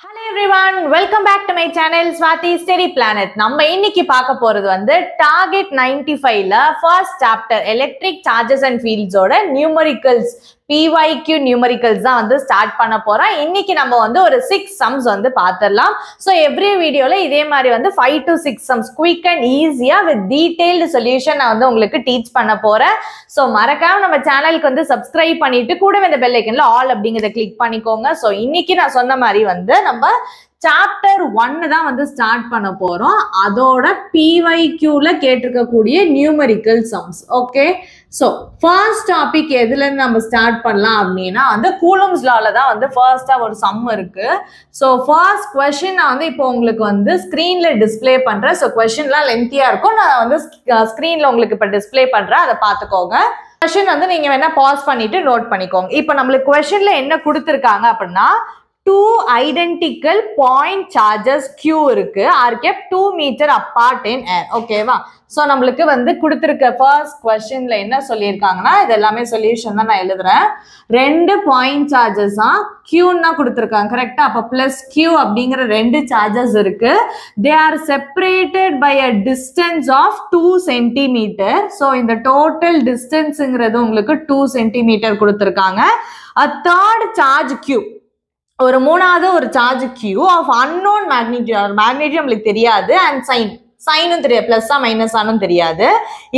Hello everyone, welcome back to my channel Swati Steady Planet. நம்ம இன்னைக்கு பார்க்க போறது வந்து Target 95ல first chapter Electric Charges and Fields ஓட numericals PYQ numericals தான் வந்து ஸ்டார்ட் பண்ண போறோம். இன்னைக்கு நம்ம வந்து ஒரு 6 sums வந்து பார்த்திடலாம். So every வீடியோல இதே மாதிரி வந்து 5 to 6 sums quick and easy-ஆ with detailed solution நான் வந்து உங்களுக்கு டீச் பண்ண போறேன். So மறக்காம நம்ம சேனலுக்கு வந்து subscribe பண்ணிட்டு கூடவே இந்த bell icon-ல all அப்படிங்கறத கிளிக் பண்ணிக்கோங்க. So இன்னைக்கு நான் சொன்ன மாதிரி வந்து நம்ம சாப்டர் 1 தான் வந்து ஸ்டார்ட் பண்ண போறோம். அதோட PYQல கேட்டிருக்கக்கூடிய numerical sums. Okay, so first topic எதுல இருந்து நம்ம ஸ்டார்ட் பண்ணலாம் அப்படின்னா வந்து கூலம்ஸ் லால தான் வந்து ஃபர்ஸ்டா ஒரு சம் இருக்கு. சோ ஃபர்ஸ்ட் क्वेश्चन நான் வந்து இப்போ உங்களுக்கு வந்து ஸ்கிரீன்ல டிஸ்ப்ளே பண்றேன். சோ क्वेश्चनலாம் லென்த்தியா இருக்கும். நான் வந்து ஸ்கிரீன்ல உங்களுக்கு இப்ப டிஸ்ப்ளே பண்றேன், அதை பார்த்துக்கோங்க. क्वेश्चन வந்து நீங்க வேணா பாஸ் பண்ணிட்டு நோட் பண்ணிக்கோங்க. இப்போ நம்மளுக்கு क्वेश्चनல என்ன கொடுத்திருக்காங்க அப்படின்னா two identical point charges Q இருக்கு are kept 2 meter apart in air. ஓகேவா? சோ நம்மளுக்கு வந்து கொடுத்திருக்க ஃபர்ஸ்ட் क्वेश्चनல என்ன சொல்லியிருக்காங்கன்னா இது எல்லாமே சொல்யூஷன் தான் நான் எழுதுறேன். ரெண்டு பாயிண்ட் சார்ஜஸ் Q ன்னா கொடுத்திருக்காங்க. கரெக்ட்டா? அப்ப பிளஸ் Q அப்படிங்கிற ரெண்டு சார்ஜஸ் இருக்கு. they are separated by a distance of 2 cm. So இந்த டோட்டல் டிஸ்டன்ஸ்ங்கிறது உங்களுக்கு 2 cm கொடுத்திருக்காங்க. a third charge Q, ஒரு மூணாவது ஒரு charge Q of unknown magnitude, magnitude நம்மளுக்கு தெரியாது, அண்ட் சைனும் தெரியாது, பிளஸ் மைனஸ் ஆனும் தெரியாது,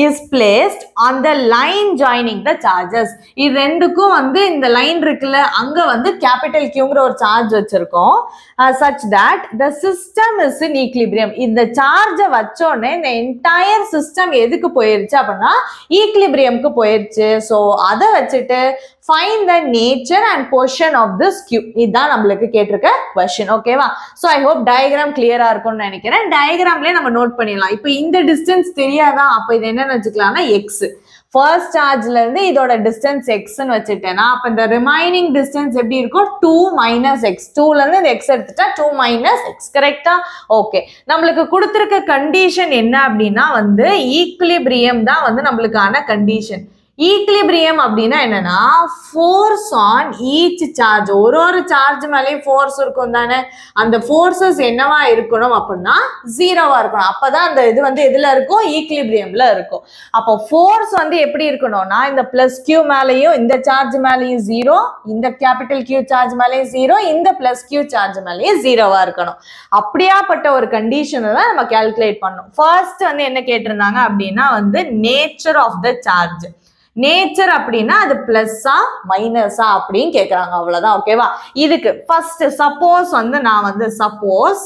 is placed on the line joining the charges. இது ரெண்டுக்கும் வந்து இந்த லைன் இருக்குல்ல, அங்க வந்து கேபிட்டல் Qங்கிற ஒரு சார்ஜ் வச்சிருக்கோம். such that the system is in equilibrium. இந்த சார்ஜை வச்சோடனே இந்த என்டையர் சிஸ்டம் எதுக்கு போயிருச்சு அப்படின்னா ஈக்லிபிரியம்க்கு போயிருச்சு. ஸோ அதை வச்சுட்டு find the nature and position of this Q. இதுதான் நம்மளுக்கு கேட்டிருக்க क्वेश्चन. ஓகேவா? ஸோ ஐ ஹோப் டயக்ராம் கிளியரா இருக்கும்னு நினைக்கிறேன். டயக்ராம்லயே நம்ம நோட் பண்ணிடலாம். இப்போ இந்த டிஸ்டன்ஸ் தெரியாதா, அப்ப இது என்ன வச்சுக்கலாம்னா எக்ஸ். ஃபர்ஸ்ட் சார்ஜ்ல இருந்து இதோட டிஸ்டன்ஸ் எக்ஸ்ன்னு வச்சுட்டேன்னா அப்ப இந்த ரிமைனிங் டிஸ்டன்ஸ் எப்படி இருக்கும், 2 மைனஸ் எக்ஸ். 2ல இருந்து இந்த எக்ஸ் எடுத்துட்டா 2 மைனஸ் எக்ஸ். கரெக்டா? ஓகே, நம்மளுக்கு கொடுத்திருக்க கண்டிஷன் என்ன அப்படின்னா வந்து ஈக்லிபிரியம் தான் வந்து நம்மளுக்கான கண்டிஷன். ஈக்லிபிரியம் அப்படின்னா என்னன்னா ஃபோர்ஸ் ஆன் ஈச் சார்ஜ், ஒரு சார்ஜ் மேலேயும் ஃபோர்ஸ் இருக்கும் தானே, அந்த ஃபோர்ஸஸ் என்னவா இருக்கணும் அப்படின்னா ஜீரோவா இருக்கணும். அப்பதான் அந்த இது வந்து எதுல இருக்கும், ஈக்லிபிரியம்ல இருக்கும். அப்போ ஃபோர்ஸ் வந்து எப்படி இருக்கணும்னா இந்த பிளஸ் Q மேலேயும் இந்த சார்ஜ் மேலேயும் ஜீரோ, இந்த கேபிட்டல் Q சார்ஜ் மேலேயும் ஜீரோ, இந்த பிளஸ் Q சார்ஜ் மேலேயும் ஜீரோவா இருக்கணும். அப்படியாப்பட்ட ஒரு கண்டிஷனை தான் நம்ம கால்குலேட் பண்ணணும். ஃபர்ஸ்ட் வந்து என்ன கேட்டிருந்தாங்க அப்படின்னா வந்து nature of the charge. Nature அப்படின்னா அது பிளஸ்ஸா மைனஸா அப்படின்னு கேட்கறாங்க, அவ்வளவுதான். ஓகேவா? இதுக்கு ஃபர்ஸ்ட் சப்போஸ் வந்து நான் வந்து சப்போஸ்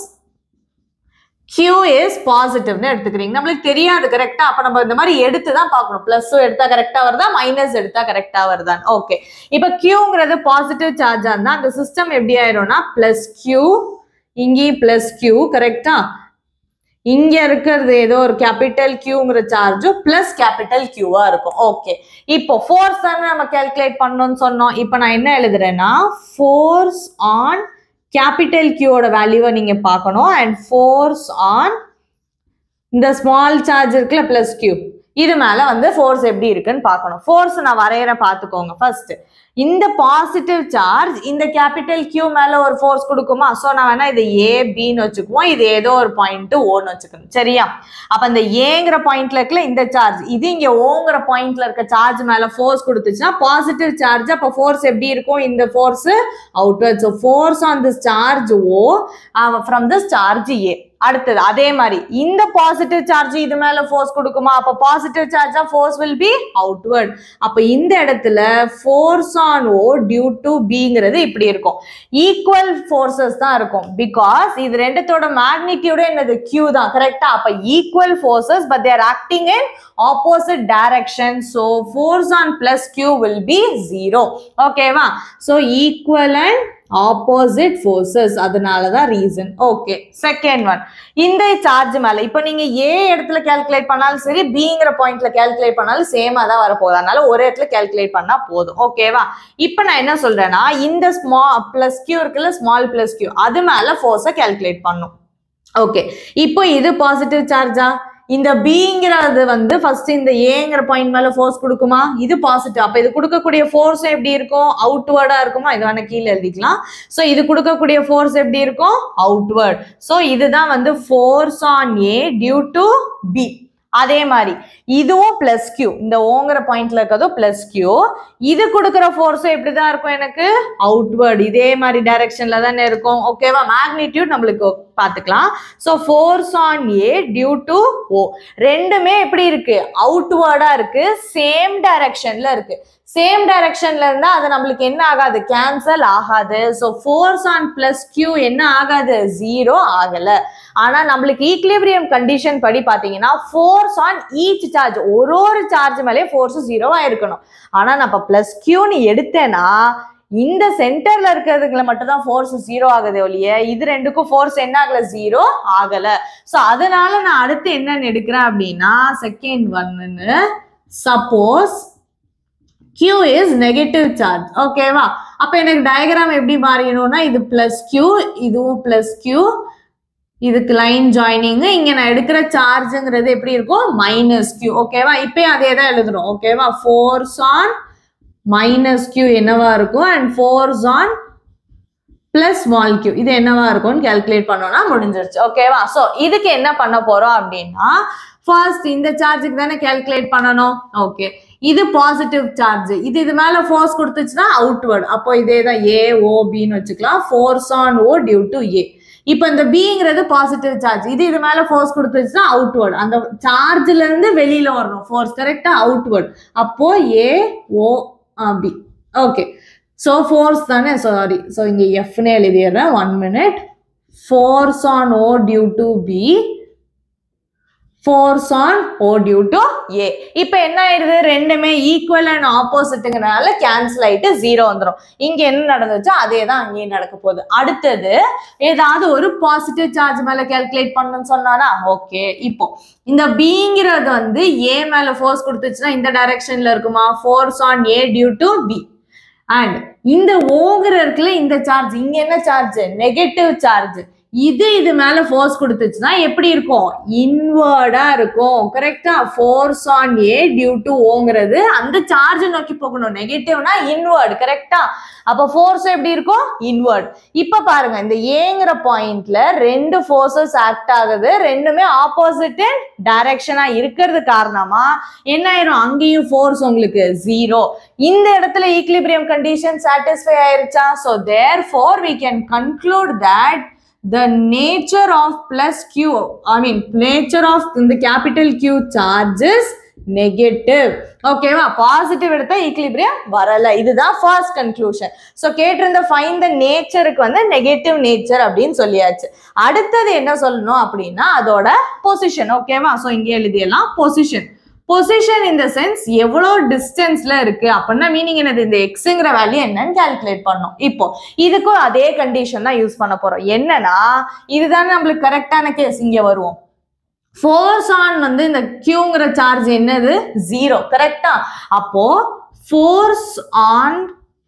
Q is பாசிட்டிவ்னு எடுத்துக்கிறீங்க. நம்மளுக்கு தெரியாது, கரெக்டா? அப்ப நம்ம இந்த மாதிரி எடுத்து தான் பார்க்கணும். பிளஸ் எடுத்தா கரெக்டா வருதா, மைனஸ் எடுத்தா கரெக்டா வருதான். ஓகே, இப்ப Qங்கிறது பாசிட்டிவ் சார்ஜா இருந்தா அந்த சிஸ்டம் எப்படி ஆயிரும்னா பிளஸ் Q, இங்கேயும் பிளஸ் Q. கரெக்டா? இங்க இருக்கிறது ஏதோ ஒரு கேபிட்டல் Qங்கிற சார்ஜும் பிளஸ் கேபிட்டல் Qவா இருக்கும். ஓகே, இப்போ ஃபோர்ஸ் தானே நம்ம கால்குலேட் பண்ணணும்னு சொன்னோம். இப்போ நான் என்ன எழுதுறேன்னா ஃபோர்ஸ் ஆன் கேபிட்டல் Qவோட வேல்யூவை நீங்க பார்க்கணும், அண்ட் ஃபோர்ஸ் ஆன் இந்த ஸ்மால் சார்ஜ் இருக்குல்ல பிளஸ் Q, இது மேல வந்து ஃபோர்ஸ் எப்படி இருக்குன்னு பார்க்கணும். ஃபோர்ஸ் நான் வரையற பார்த்துக்கோங்க. ஃபர்ஸ்ட் இந்த பாசிட்டிவ் சார்ஜ் இந்த கேபிட்டல் Q மேல ஒரு ஃபோர்ஸ் கொடுக்குமா, சோ நான் வேணா இது A Bன்னு வச்சுக்குவோம், இது ஏதோ ஒரு பாயிண்ட் Oன்னு வச்சுக்கணும். சரியா? அப்ப இந்த Aங்கிற பாயிண்ட்ல இருக்கல இந்த சார்ஜ், இது இங்க Oங்கிற பாயிண்ட்ல இருக்க சார்ஜ் மேல ஃபோர்ஸ் கொடுத்துச்சுன்னா பாசிட்டிவ் சார்ஜ், அப்ப ஃபோர்ஸ் எப்படி இருக்கும், இந்த force outward. So force on this charge O from this charge A. அடுத்தது அதே மாதிரி இந்த பாசிட்டிவ் சார்ஜ் இது மேல ஃபோர்ஸ் கொடுக்குமா, அப்ப positive Sharjah force will be outward. அப்ப இந்த இடத்துல force on O due to Bங்கிறது இப்படி இருக்கும். ஈக்குவல் ஃபோர்சஸ் தான் இருக்கும், பிகாஸ் இது ரெண்டுத்தோட மேக்னிட்யூட் என்னது Q தான். கரெக்டா? அப்ப equal forces but they are acting in opposite direction. So force on plus Q will be 0. ஓகேவா? So equal and opposite forces, அதனாலதான் ரீசன். ஓகே, செகண்ட் ஒன், இந்த சார்ஜ் மேல இப்ப நீங்க A இடத்துல கால்குலேட் பண்ணாலும் சரி, Bங்கிற பாயிண்ட்ல கால்குலேட் பண்ணாலும் சேமா தான் வரப்போகுது. அதனால ஒரு இடத்துல கால்குலேட் பண்ணா போதும். ஓகேவா? இப்ப நான் என்ன சொல்றேன்னா இந்த ஸ்மால் பிளஸ் Q இருக்குல்ல, ஸ்மால் பிளஸ் Q, அது மேல ஃபோர்ஸை கால்குலேட் பண்ணும். ஓகே, இப்போ இது பாசிட்டிவ் சார்ஜா, இந்த பிங்கிறது வந்து ஃபர்ஸ்ட் இந்த ஏங்கிற பாயிண்ட் மேல ஃபோர்ஸ் கொடுக்குமா, இது பாசிட்டிவ். அப்ப இது கொடுக்கக்கூடிய ஃபோர்ஸ் எப்படி இருக்கும், அவுட்வர்டா இருக்குமா, இது வேணா கீழே எழுதிக்கலாம். சோ இது கொடுக்கக்கூடிய ஃபோர்ஸ் எப்படி இருக்கும், அவுட்வர்ட். சோ இதுதான் வந்து force on A due to B. அதே மாதிரி இதுவும் பிளஸ் கியூ, இந்த ஓங்கிற பாயிண்ட்ல இருக்கிறதும் பிளஸ் கியூ. இது கொடுக்குற ஃபோர்ஸும் எப்படிதான் இருக்கும், எனக்கு அவுட்வர்ட், இதே மாதிரி டைரக்ஷன்ல தானே இருக்கும். ஓகேவா, மேக்னிடியூட் நம்மளுக்கு பார்த்துக்கலாம். So force on A due to O ரெண்டுமே எப்படி இருக்கு, அவுட்வர்டா இருக்கு, சேம் டைரக்ஷன்ல இருக்கு. சேம் டைரக்ஷன்ல இருந்தா அது நம்மளுக்கு என்ன ஆகாது, கேன்சல் ஆகாது. So force on plus Q என்ன ஆகாது, ஜீரோ ஆகல. ஆனா நம்மளுக்கு ஈக்லிபிரியம் கண்டிஷன் படி பாத்தீங்கன்னா ஃபோர்ஸ் ஆன் ஈச் சார்ஜ், ஒரு சார்ஜ் மேலே ஃபோர்ஸ் ஜீரோவா இருக்கணும். ஆனா நான் பிளஸ் கியூன்னு எடுத்தேன்னா இந்த சென்டர்ல இருக்கிறதுக்குள்ள மட்டும் தான் ஃபோர்ஸ் ஜீரோ ஆகுது ஒழிய இது ரெண்டுக்கும் ஃபோர்ஸ் என்ன ஆகல, ஜீரோ ஆகல. ஸோ அதனால நான் அடுத்து என்னன்னு எடுக்கிறேன் அப்படின்னா செகண்ட் ஒன்னு, suppose Q is negative charge. ஓகேவா, அப்ப எனக்கு டயக்ராம் எப்படி மாறிடணும்னா இது பிளஸ் கியூ, இதுவும் பிளஸ் கியூ, இதுக்கு லைன் ஜாயினிங். இங்க நான் எடுக்கிற சார்ஜ்ங்கிறது எப்படி இருக்கும், மைனஸ் கியூ. ஓகேவா, இப்பயும் அதே தான் எழுதுறோம். ஓகேவா, ஃபோர்ஸ் ஆன் மைனஸ் கியூ என்னவா இருக்கும் and force on plus small Q இது என்னவா இருக்கும்னு கால்குலேட் பண்ணோம்னா முடிஞ்சிருச்சு. ஓகேவா, சோ இதுக்கு என்ன பண்ண போறோம் அப்படின்னா ஃபர்ஸ்ட் இந்த சார்ஜுக்கு தானே கால்குலேட் பண்ணணும். ஓகே, இது பாசிட்டிவ் சார்ஜ், இது மேல ஃபோர்ஸ் கொடுத்துச்சுன்னா அவுட்வர்ட். அப்போ இதே தான் ஏஓபின்னு வச்சுக்கலாம், force on O due to A. இப்போ இந்த பிங்கிறது பாசிட்டிவ் சார்ஜ், இது மேல ஃபோர்ஸ் கொடுத்துச்சுன்னா அவுட்வர்ட், அந்த சார்ஜ்ல இருந்து வெளியில வரணும் ஃபோர்ஸ், கரெக்டா, அவுட்வர்ட். அப்போ ஏஓபி. ஓகே, ஸோ ஃபோர்ஸ் தானே, சாரி, ஸோ இங்கே எஃப்னே எழுதிடுறேன். 1 minute. Force on O due to B, force on O due to A. இப்போ என்ன ஆயிடுது, ரெண்டுமே ஈக்குவல் அண்ட் ஆப்போசிட்டுங்கிறனால கேன்சல் ஆயிட்டு ஜீரோ வந்துடும். இங்க என்ன நடந்துச்சோ அதே தான் அங்கேயும் நடக்க போகுது. அடுத்தது ஏதாவது ஒரு பாசிட்டிவ் சார்ஜ் மேல கால்குலேட் பண்ணணும்னு சொன்னானா, ஓகே, இப்போ இந்த பிங்கிறது வந்து ஏ மேல ஃபோர்ஸ் கொடுத்துச்சுன்னா இந்த டைரக்ஷன்ல இருக்குமா, force on A due to B. And இந்த ஓங்கிற இருக்குல்ல இந்த சார்ஜ், இங்க என்ன சார்ஜ், நெகட்டிவ் சார்ஜ், இது மேல ஃபோர்ஸ் கொடுத்துச்சுன்னா எப்படி இருக்கும், இன்வர்டா இருக்கும். கரெக்டா, force on A due to ஓங்கிறது அந்த சார்ஜ் நோக்கி போகணும், நெகட்டிவ்னா இன்வர்ட். கரெக்டா, அப்ப ஃபோர்ஸ் எப்படி இருக்கும், இன்வர்ட். இப்ப பாருங்க இந்த ஏங்கிற பாயிண்ட்ல ரெண்டு ஃபோர்ஸஸ் ஆக்ட் ஆகுது, ரெண்டுமே ஆப்போசிட் டைரக்ஷனா இருக்கிறது காரணமா என்ன ஆயிரும், அங்கேயும் ஃபோர்ஸ் உங்களுக்கு ஜீரோ. இந்த இடத்துல ஈக்லிபிரியம் கண்டிஷன் சாட்டிஸ்ஃபை ஆயிருச்சா. So therefore we can conclude that the nature of plus q, nature of the capital Q charge is negative. ஓகேவா, பாசிட்டிவ் எடுத்தா ஈக்லிபிரியம் வரல. இதுதான் ஃபர்ஸ்ட் கன்க்ளூஷன். ஸோ கேட்டிருந்த ஃபைண்ட் த நேச்சருக்கு வந்து நெகட்டிவ் நேச்சர் அப்படின்னு சொல்லியாச்சு. அடுத்தது என்ன சொல்லணும் அப்படின்னா அதோட பொசிஷன். ஓகேவா, ஸோ இங்கே எழுதியெல்லாம் position. Position in the sense எவ்வளோ டிஸ்டன்ஸ்ல இருக்கு அப்படின்னா மீனிங் என்னது, இந்த எக்ஸுங்கிற வேல்யூ என்னன்னு கால்குலேட் பண்ணோம். இப்போ இதுக்கும் அதே கண்டிஷன் தான் யூஸ் பண்ண போறோம். என்னன்னா இதுதானே நம்மளுக்கு கரெக்டான கேஸ். இங்க வருவோம், ஃபோர்ஸ் ஆன் வந்து இந்த கியூங்கிற சார்ஜ் என்னது, ஜீரோ. கரெக்டா, அப்போ force on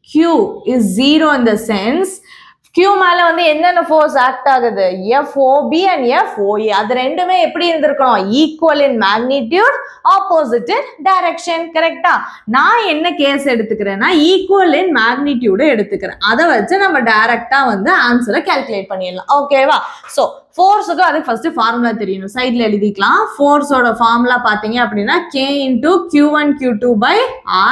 Q is zero in the sense Q மேல வந்து என்னென்ன ஃபோர்ஸ் ஆக்ட் ஆகுது, எஃப்ஓபி அண்ட் எஃப்ஓஏ. அது ரெண்டுமே எப்படி இருந்திருக்கணும், equal in magnitude, opposite direction. கரெக்டா, நான் என்ன கேஸ் எடுத்துக்கிறேன்னா ஈக்குவல் இன் மேக்னிடியூட எடுத்துக்கிறேன். அதை வச்சு நம்ம டைரக்டா வந்து ஆன்சரை கால்குலேட் பண்ணிடலாம். ஓகேவா, ஸோ ஃபோர்ஸுக்கு அதுக்கு ஃபர்ஸ்ட் ஃபார்முலா தெரியணும், சைட்ல எழுதிக்கலாம். ஃபோர்ஸோட ஃபார்முலா பாத்தீங்க அப்படின்னா K into Q1 Q2 by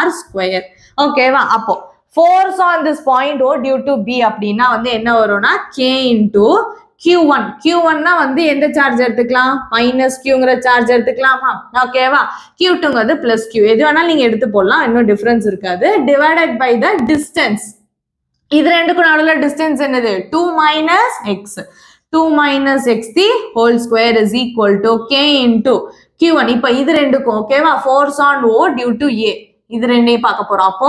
R square. ஓகேவா, அப்போ force on this point O due to B அப்படின்னா வந்து என்ன வரும்னா K into Q1. Q1 னா வந்து எந்த சார்ஜ் எடுத்துக்கலாம், மைனஸ் Qங்கிற சார்ஜ் எடுத்துக்கலாமா. ஓகேவா, Q2ங்கிறது பிளஸ் Q, எது வேணாலும் நீங்க எடுத்து போடலாம், இன்னும் டிஃபரன்ஸ் இருக்காது. டிவைடட் பை த டிஸ்டன்ஸ், இது ரெண்டுக்கும் நடுவுல டிஸ்டன்ஸ் என்னது, 2 minus x. 2 minus x the whole square is equal to K into Q1. இப்போ இது ரெண்டுக்கும் ஓகேவா, force on O due to A, இது ரெண்டையும் பார்க்க போறோம். அப்போ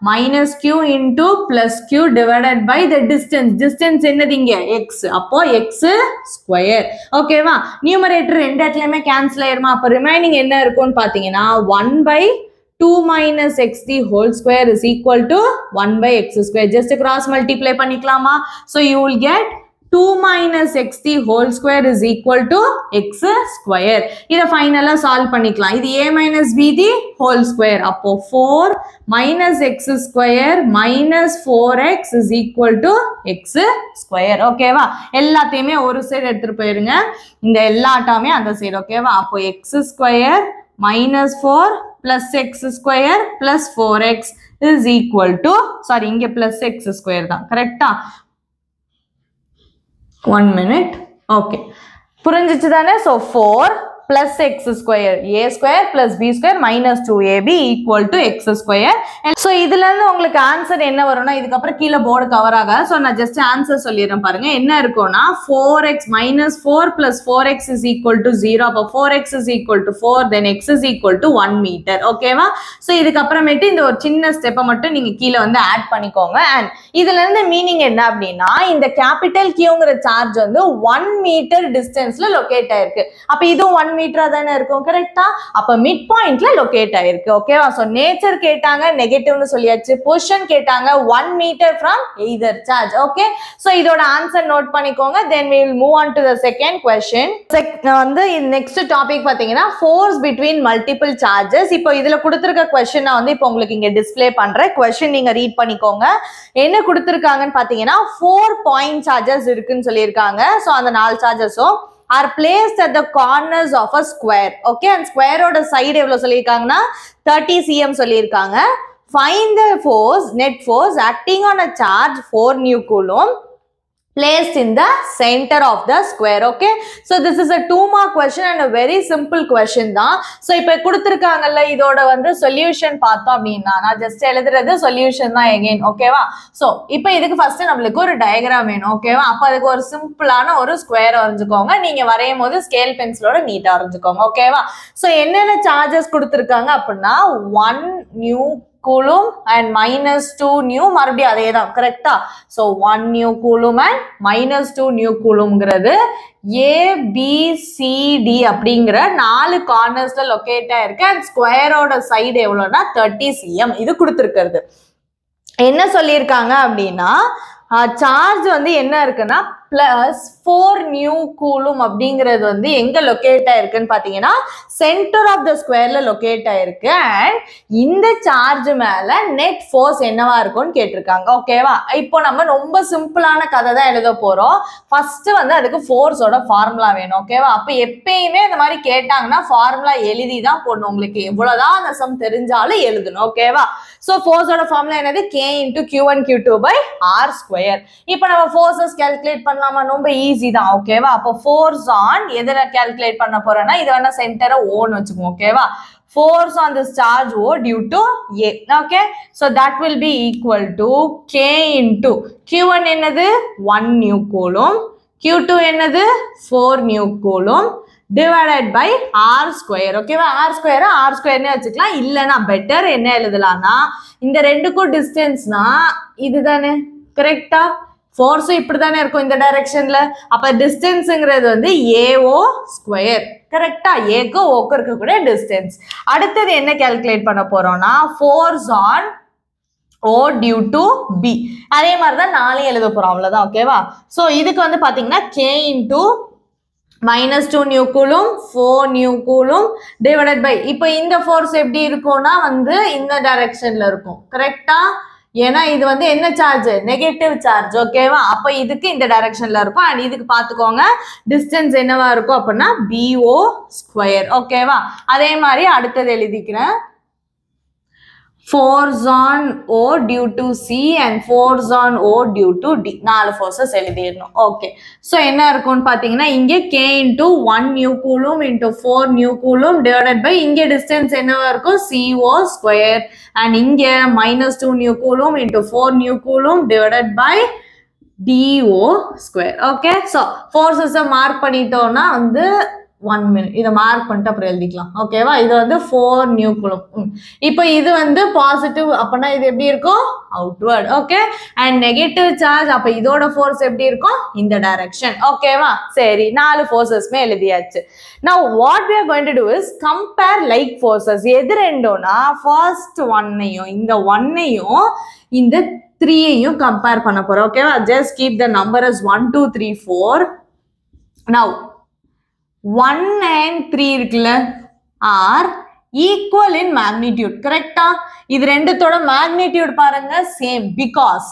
minus Q into plus Q divided by the distance. Distance என்னது இங்க எக்ஸ், அப்போ எக்ஸ் ஸ்கொயர். ஓகேவா, நியூமரேட்டர் ரெண்டு இடத்துலயுமே கேன்சல் ஆயிருமா. அப்போ ரிமைனிங் என்ன இருக்கும்னு பாத்தீங்கன்னா 1 by 2 minus x the whole square is equal to 1 by x square. Just cross multiply பண்ணிக்கலாமா. So you will get 2 minus xt whole square is equal to x square. இதை ஃபைனலா சால்வ் பண்ணிக்கலாம். இது a minus b the whole square. அப்போ 4 minus x square minus 4x is equal to x square. ஓகேவா? எல்லாத்தையுமே ஒரு side எடுத்துட்டு போயிருங்க. இந்த எல்லா டேர்மே அந்த சைடு. ஓகேவா? அப்போ x square minus 4 plus x square plus 4x is equal to, sorry, இங்க plus x square தான். கரெக்டா? 1 minute. Okay. புரிஞ்சிச்சு தானே? So 4 plus x square, a square plus b square minus 2ab equal to x square. And so இதுல இருந்து உங்களுக்கு answer என்ன வரும்னா, இதுக்கு அப்புறம் கீழ போர்டு கவர் ஆகாது. சோ நான் ஜஸ்ட் ஆன்சர் சொல்லிடுறேன் பாருங்க. என்ன இருக்கும்னா 4x minus 4 plus 4x is equal to 0. அப்ப 4x is equal to 4, then x is equal to 1 meter. ஓகேவா? சோ இதுக்கு அப்புறமேட்டு இந்த ஒரு சின்ன ஸ்டெப்பை மட்டும் நீங்க கீழ வந்து ஆட் பண்ணிக்கோங்க. அண்ட் இதுல இருந்து மீனிங் என்ன அப்படின்னா, இந்த கேபிட்டல் கியூங்கிற சார்ஜ் வந்து 1 மீட்டர் டிஸ்டன்ஸ்ல லொகேட் ஆயிருக்கு. அப்ப இதுவும் 1 மீட்டரா தானே இருக்கும். கரெக்டா? அப்ப மிட் பாயிண்ட்ல லொகேட் ஆயிருக்கு. ஓகேவா? சோ நேச்சர் கேட்டாங்க, நெகட்டிவ்னு சொல்லியாச்சு. பொசிஷன் கேட்டாங்க, 1 meter from either charge. Okay, so இதோட ஆன்சர் நோட் பண்ணிக்கோங்க. then we will move on to the second question. வந்து நெக்ஸ்ட் டாபிக் பாத்தீங்கன்னா force between multiple charges. இப்போ இதுல கொடுத்திருக்க क्वेश्चन நான் வந்து இப்போ உங்களுக்கு இங்க டிஸ்ப்ளே பண்றேன். क्वेश्चन நீங்க ரீட் பண்ணிக்கோங்க. என்ன கொடுத்திருக்காங்கன்னு பாத்தீங்கன்னா 4 பாயிண்ட் சார்ஜஸ் இருக்குன்னு சொல்லியிருக்காங்க. சோ அந்த 4 சார்ஜஸும் are placed at the corners of a square. Okay, and square oda side எவ்வளவு சொல்லியிருக்காங்கன்னா 30 cm சொல்லியிருக்காங்க. Find the force, net force acting on a charge 4 new coulomb placed in the center of the square. Okay, so this is a 2 mark question and a very simple question தான். so இப்போ கொடுத்திருக்காங்கல்ல, இதோட வந்து solution பார்த்தோம் அப்படின்னா நான் just எழுதுறது solution தான் again. ஓகேவா? so இப்போ இதுக்கு ஃபர்ஸ்ட் நம்மளுக்கு ஒரு டயக்ராம் வேணும். ஓகேவா? அப்ப அதுக்கு ஒரு சிம்பிளான ஒரு ஸ்கொயர் வரைஞ்சுக்கோங்க. நீங்க வரையும் போது ஸ்கேல் பென்சிலோட நீட்டா வரைஞ்சுக்கோங்க. ஓகேவா? so என்னென்ன சார்ஜஸ் கொடுத்திருக்காங்க அப்படின்னா 1 new coulomb and minus 2 new, மறுபடியும் அதே தான். கரெக்டா? so 1 new coulomb and minus 2 new coulombங்கிறது A B C D அப்படிங்கிற 4 கார்னர்ஸ்ல லொகேட் ஆயிருக்கு. அண்ட் ஸ்கொயரோட சைடு எவ்வளவுனா 30 cm. இது கொடுத்திருக்கிறது. என்ன சொல்லியிருக்காங்க அப்படின்னா சார்ஜ் வந்து என்ன இருக்குன்னா பிளஸ் 4 நியூ கூலும் அப்படிங்கிறது வந்து எங்க லொகேட் ஆயிருக்குன்னு பாத்தீங்கன்னா சென்டர் ஆஃப் த ஸ்கொயர்ல லொகேட் ஆயிருக்கு. அண்ட் இந்த சார்ஜ் மேல நெட் ஃபோர்ஸ் என்னவா இருக்கும்னு கேட்டிருக்காங்க. ஓகேவா? இப்போ நம்ம ரொம்ப சிம்பிளான கதை தான் எழுத போறோம். ஃபர்ஸ்ட் வந்து அதுக்கு ஃபோர்ஸோட ஃபார்முலா வேணும். ஓகேவா? அப்ப எப்பயுமே இந்த மாதிரி கேட்டாங்கன்னா ஃபார்முலா எழுதி தான் போடணும். உங்களுக்கு எவ்வளவுதான் அந்த சம் தெரிஞ்சாலும் எழுதணும். ஓகேவா? சோ ஃபோர்ஸோட ஃபார்முலா என்னது? K into Q1 Q2 by R square. இப்போ நம்ம ஃபோர்ஸஸ் கால்குலேட் பண்ணலாமா? ரொம்ப ஈஸி தான். ஓகேவா? அப்போ ஃபோர்ஸ் ஆன் எதுல கால்குலேட் பண்ண போறோம்னா இது வேணா சென்டரை ஓன்னு வச்சுக்கோங்க. ஓகேவா? force on this charge O due to A. Okay, so that will be equal to K into Q1 என்னது 1 new coulomb, Q2 என்னது 4 new coulomb divided by R square. Okay, R square R square னே வச்சுக்கலாம். இல்லனா better என்ன எழுதலாம்னா இந்த ரெண்டுக்கும் டிஸ்டன்ஸ்னா இதுதானே. கரெக்ட்டா? ஃபோர்ஸ் இப்படி தானே இருக்கும் இந்த டைரக்ஷன்ல. அப்ப டிஸ்டன்ஸ்ங்கிறது வந்து AO ஸ்கொயர். கரெக்டா? ஏக்கு ஓக்கு இருக்கக்கூடிய டிஸ்டன்ஸ். அடுத்தது என்ன கால்குலேட் பண்ண போறோம்னா force on O due to B. அதே மாதிரி தான் நாளையும் எழுத போறோம். அவ்வளவுதான். ஓகேவா? சோ இதுக்கு வந்து பாத்தீங்கன்னா K into minus 2 new coulomb 4 new coulomb divided by இப்போ இந்த ஃபோர்ஸ் எப்படி இருக்கும்னா வந்து இந்த டைரக்ஷன்ல இருக்கும். கரெக்டா? ஏன்னா இது வந்து என்ன சார்ஜ்? Negative charge. ஓகேவா? அப்ப இதுக்கு இந்த டைரக்ஷன்ல இருக்கும். அண்ட் இதுக்கு பாத்துக்கோங்க டிஸ்டன்ஸ் என்னவா இருக்கும் அப்படின்னா BO ஸ்கொயர். ஓகேவா? அதே மாதிரி அடுத்தது எழுதிக்கிறேன். force on O due to C and force on O due to D. 4 forces எழுதிடணும். ஓகே, ஸோ என்ன இருக்கும்னு பார்த்தீங்கன்னா இங்கே K into 1 new coulomb into 4 new coulomb divided by இங்கே distance என்னவா இருக்கும்? CO square and இங்கே minus 2 new coulomb into 4 new coulomb divided by DO square. Okay, so forces mark பண்ணிட்டோம்னா வந்து 1 minute இதை மார்க் பண்ணிட்டு அப்புறம் எழுதிக்கலாம். ஓகேவா? இது வந்து 4 நியூ கூலும். இப்போ இது வந்து பாசிட்டிவ் அப்பனா இது எப்படி இருக்கும்? Outward. Okay, and negative charge அப்ப இதோட ஃபோர்ஸ் எப்படி இருக்கும்? இந்த டைரக்ஷன். ஓகேவா? சரி, 4 ஃபோர்ஸஸ்மே எழுதியாச்சு. Now what we are going to do is compare like forces. எது ரெண்டோனா ஃபர்ஸ்ட் ஒன்னையும் இந்த ஒன்னையும் இந்த 3ஐயும் கம்பேர் பண்ண போறோம். ஓகேவா? just keep the number as 1 2 3 4. now 1 and 3 இருக்குல்ல are equal in magnitude. கரெக்டா? இது ரெண்டுத்தோட magnitude பாருங்க சேம். because